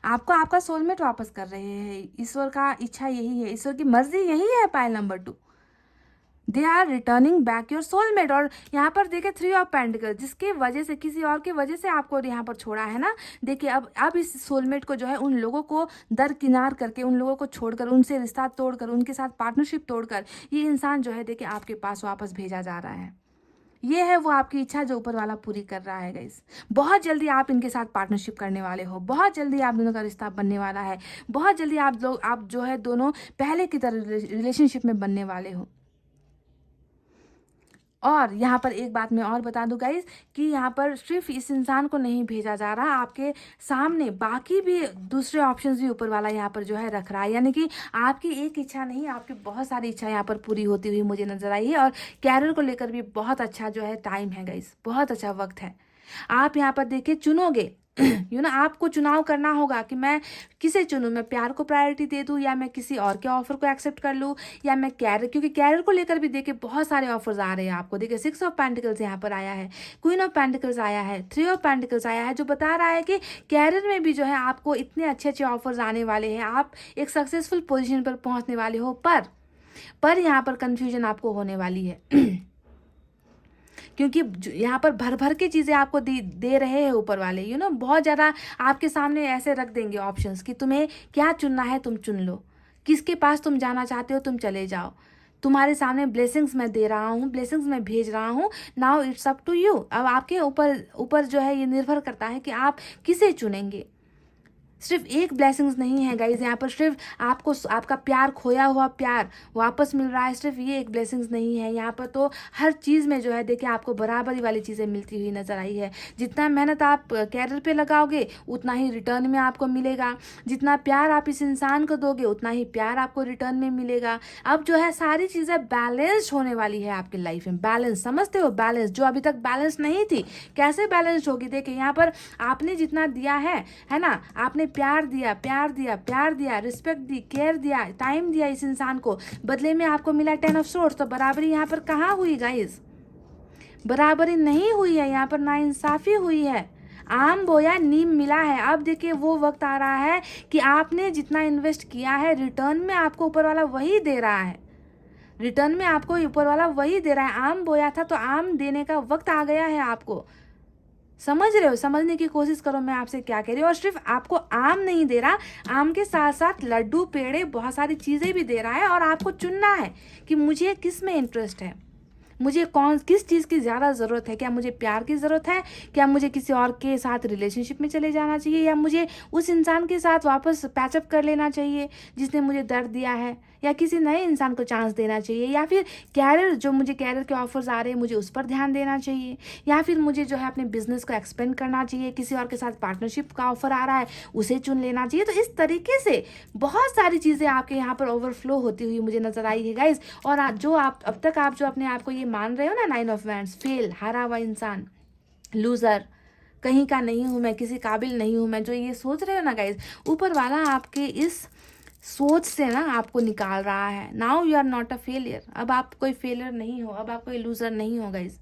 आपको आपका सोलमेट वापस कर रहे हैं। ईश्वर का इच्छा यही है, ईश्वर की मर्जी यही है। Pile number 2, they are returning back your soulmate. और यहाँ पर देखिए 3 ऑफ पेंटिकल्स, जिसके वजह से किसी और की वजह से आपको यहाँ पर छोड़ा है ना। देखिए अब इस सोलमेट को जो है उन लोगों को दरकिनार करके, उन लोगों को छोड़कर, उनसे रिश्ता तोड़कर, उनके साथ पार्टनरशिप तोड़कर ये इंसान जो है देखिए आपके पास वापस भेजा जा रहा है। ये है वो आपकी इच्छा जो ऊपर वाला पूरी कर रहा है गाइस। बहुत जल्दी आप इनके साथ पार्टनरशिप करने वाले हो, बहुत जल्दी आप दोनों का रिश्ता बनने वाला है, बहुत जल्दी आप जो है दोनों पहले की तरह रिलेशनशिप में बनने वाले हो। और यहाँ पर एक बात मैं और बता दूं गाइस कि यहाँ पर सिर्फ इस इंसान को नहीं भेजा जा रहा, आपके सामने बाकी भी दूसरे ऑप्शंस भी ऊपर वाला यहाँ पर जो है रख रहा है। यानी कि आपकी एक इच्छा नहीं, आपकी बहुत सारी इच्छा यहाँ पर पूरी होती हुई मुझे नजर आई है। और कैरियर को लेकर भी बहुत अच्छा जो है टाइम है गाइस, बहुत अच्छा वक्त है। आप यहाँ पर देखिए चुनोगे आपको चुनाव करना होगा कि मैं किसे चुनूं, मैं प्यार को प्रायोरिटी दे दूं या मैं किसी और के ऑफर को एक्सेप्ट कर लूं, या मैं कैरियर, क्योंकि कैरियर को लेकर भी देखिए बहुत सारे ऑफर्स आ रहे हैं आपको। देखिए 6 ऑफ पेंटिकल्स यहाँ पर आया है, क्वीन ऑफ पेंटिकल्स आया है, 3 ऑफ पेंटिकल्स आया है, जो बता रहा है कि कैरियर में भी जो है आपको इतने अच्छे अच्छे ऑफर्स आने वाले हैं, आप एक सक्सेसफुल पोजिशन पर पहुंचने वाले हो। पर यहाँ पर कंफ्यूजन आपको होने वाली है क्योंकि यहाँ पर भर भर के चीज़ें आपको दे रहे हैं ऊपर वाले, बहुत ज़्यादा आपके सामने ऐसे रख देंगे ऑप्शंस कि तुम्हें क्या चुनना है तुम चुन लो, किसके पास तुम जाना चाहते हो तुम चले जाओ, तुम्हारे सामने ब्लेसिंग्स मैं दे रहा हूँ, ब्लेसिंग्स मैं भेज रहा हूँ, now it's up to you. अब आपके ऊपर जो है ये निर्भर करता है कि आप किसे चुनेंगे। सिर्फ एक ब्लेसिंग्स नहीं है गाइज, यहाँ पर सिर्फ आपको आपका प्यार, खोया हुआ प्यार वापस मिल रहा है, सिर्फ ये एक ब्लेसिंग्स नहीं है। यहाँ पर तो हर चीज़ में जो है देखिए आपको बराबरी वाली चीज़ें मिलती हुई नजर आई है। जितना मेहनत आप कैरियर पे लगाओगे उतना ही रिटर्न में आपको मिलेगा, जितना प्यार आप इस इंसान को दोगे उतना ही प्यार आपको रिटर्न में मिलेगा। अब जो है सारी चीज़ें बैलेंस्ड होने वाली है आपकी लाइफ में। बैलेंस समझते हो, बैलेंस जो अभी तक बैलेंस नहीं थी कैसे बैलेंस्ड होगी। देखिए यहाँ पर आपने जितना दिया है ना, आपने प्यार दिया, रिस्पेक्ट दी, केयर दिया, टाइम दिया इस इंसान को, बदले में आपको मिला 10 ऑफ सोर्ड्स। तो बराबरी यहाँ पर कहाँ हुई गाइस? बराबरी नहीं हुई है, यहाँ पर नाइंसाफी हुई है। आम बोया नीम मिला है। अब देखिए वो वक्त आ रहा है कि आपने जितना इन्वेस्ट किया है रिटर्न में आपको ऊपर वाला वही दे रहा है, रिटर्न में आपको ऊपर वाला वही दे रहा है। आम बोया था तो आम देने का वक्त आ गया है आपको। समझ रहे हो? समझने की कोशिश करो मैं आपसे क्या कह रही हूँ। और सिर्फ आपको आम नहीं दे रहा, आम के साथ साथ लड्डू, पेड़े, बहुत सारी चीज़ें भी दे रहा है। और आपको चुनना है कि मुझे किस में इंटरेस्ट है, मुझे किस चीज़ की ज़्यादा ज़रूरत है। क्या मुझे प्यार की ज़रूरत है, क्या मुझे किसी और के साथ रिलेशनशिप में चले जाना चाहिए, या मुझे उस इंसान के साथ वापस पैचअप कर लेना चाहिए जिसने मुझे दर्द दिया है, या किसी नए इंसान को चांस देना चाहिए, या फिर कैरियर, जो मुझे कैरियर के ऑफर्स आ रहे हैं मुझे उस पर ध्यान देना चाहिए, या फिर मुझे जो है अपने बिजनेस को एक्सपेंड करना चाहिए, किसी और के साथ पार्टनरशिप का ऑफर आ रहा है उसे चुन लेना चाहिए। तो इस तरीके से बहुत सारी चीज़ें आपके यहाँ पर ओवरफ्लो होती हुई मुझे नजर आई है गाइज। और जो आप अब तक आप जो अपने आप को ये मान रहे हो ना, 9 ऑफ वैंड्स, फेल, हारा हुआ इंसान, लूजर, कहीं का नहीं हूँ मैं, किसी काबिल नहीं हूँ मैं, जो ये सोच रहे हो ना गाइज, ऊपर वाला आपके इस सोच से ना आपको निकाल रहा है। Now you are not a failure. अब आप कोई फेलियर नहीं हो, अब आप कोई लूजर नहीं हो गाइज।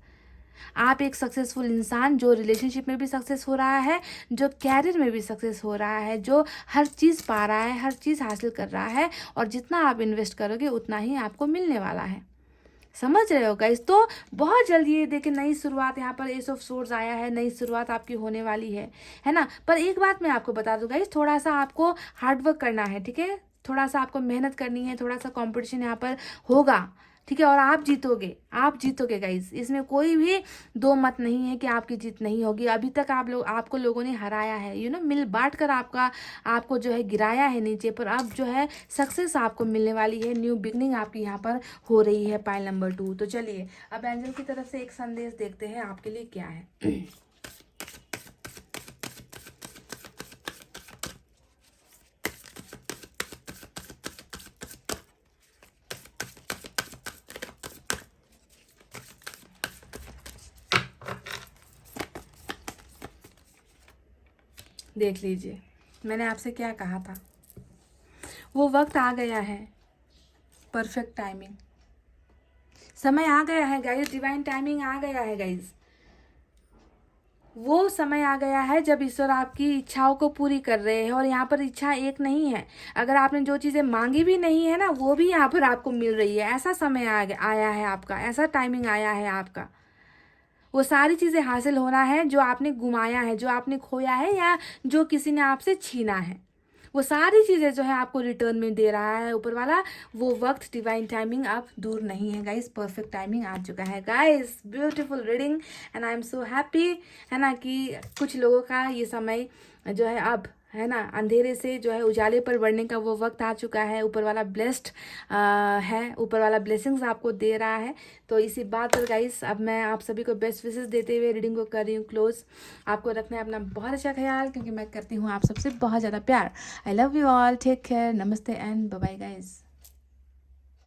आप एक सक्सेसफुल इंसान, जो रिलेशनशिप में भी सक्सेस हो रहा है, जो कैरियर में भी सक्सेस हो रहा है, जो हर चीज़ पा रहा है, हर चीज़ हासिल कर रहा है, और जितना आप इन्वेस्ट करोगे उतना ही आपको मिलने वाला है। समझ रहे हो गाइस? तो बहुत जल्दी ये देखिए नई शुरुआत, यहाँ पर एस ऑफ सोर्ड्स आया है, नई शुरुआत आपकी होने वाली है ना। पर एक बात मैं आपको बता दूं गाइस, थोड़ा सा आपको हार्डवर्क करना है, ठीक है, थोड़ा सा आपको मेहनत करनी है, थोड़ा सा कंपटीशन यहाँ पर होगा, ठीक है, और आप जीतोगे गाइस। इसमें कोई भी दो मत नहीं है कि आपकी जीत नहीं होगी। अभी तक आपको लोगों ने हराया है, मिल बांट कर आपको जो है गिराया है नीचे, पर अब जो है सक्सेस आपको मिलने वाली है, न्यू बिगनिंग आपकी यहाँ पर हो रही है, पाइल नंबर 2। तो चलिए अब एंजल की तरफ से एक संदेश देखते हैं आपके लिए क्या है। देख लीजिए, मैंने आपसे क्या कहा था, वो वक्त आ गया है, परफेक्ट टाइमिंग, समय आ गया है गाइस, डिवाइन टाइमिंग आ गया है गाइस। वो समय आ गया है जब ईश्वर आपकी इच्छाओं को पूरी कर रहे हैं। और यहाँ पर इच्छा एक नहीं है, अगर आपने जो चीज़ें मांगी भी नहीं है ना, वो भी यहाँ पर आपको मिल रही है। ऐसा समय आया है आपका, ऐसा टाइमिंग आया है आपका। वो सारी चीज़ें हासिल होना है जो आपने गुमाया है, जो आपने खोया है, या जो किसी ने आपसे छीना है, वो सारी चीज़ें जो है आपको रिटर्न में दे रहा है ऊपर वाला। वो वक्त, डिवाइन टाइमिंग अब दूर नहीं है गाइस, परफेक्ट टाइमिंग आ चुका है guys. Beautiful reading and I am so happy, है ना, कि कुछ लोगों का ये समय जो है अब, है ना, अंधेरे से जो है उजाले पर बढ़ने का वो वक्त आ चुका है। ऊपर वाला ब्लेस्ड है, ऊपर वाला ब्लेसिंग्स आपको दे रहा है। तो इसी बात पर गाइस अब मैं आप सभी को बेस्ट विशेस देते हुए रीडिंग को कर रही हूँ क्लोज। आपको रखना है अपना बहुत अच्छा ख्याल, क्योंकि मैं करती हूँ आप सबसे बहुत ज़्यादा प्यार। I love you all, take care, नमस्ते एंड बाय बाय गाइस।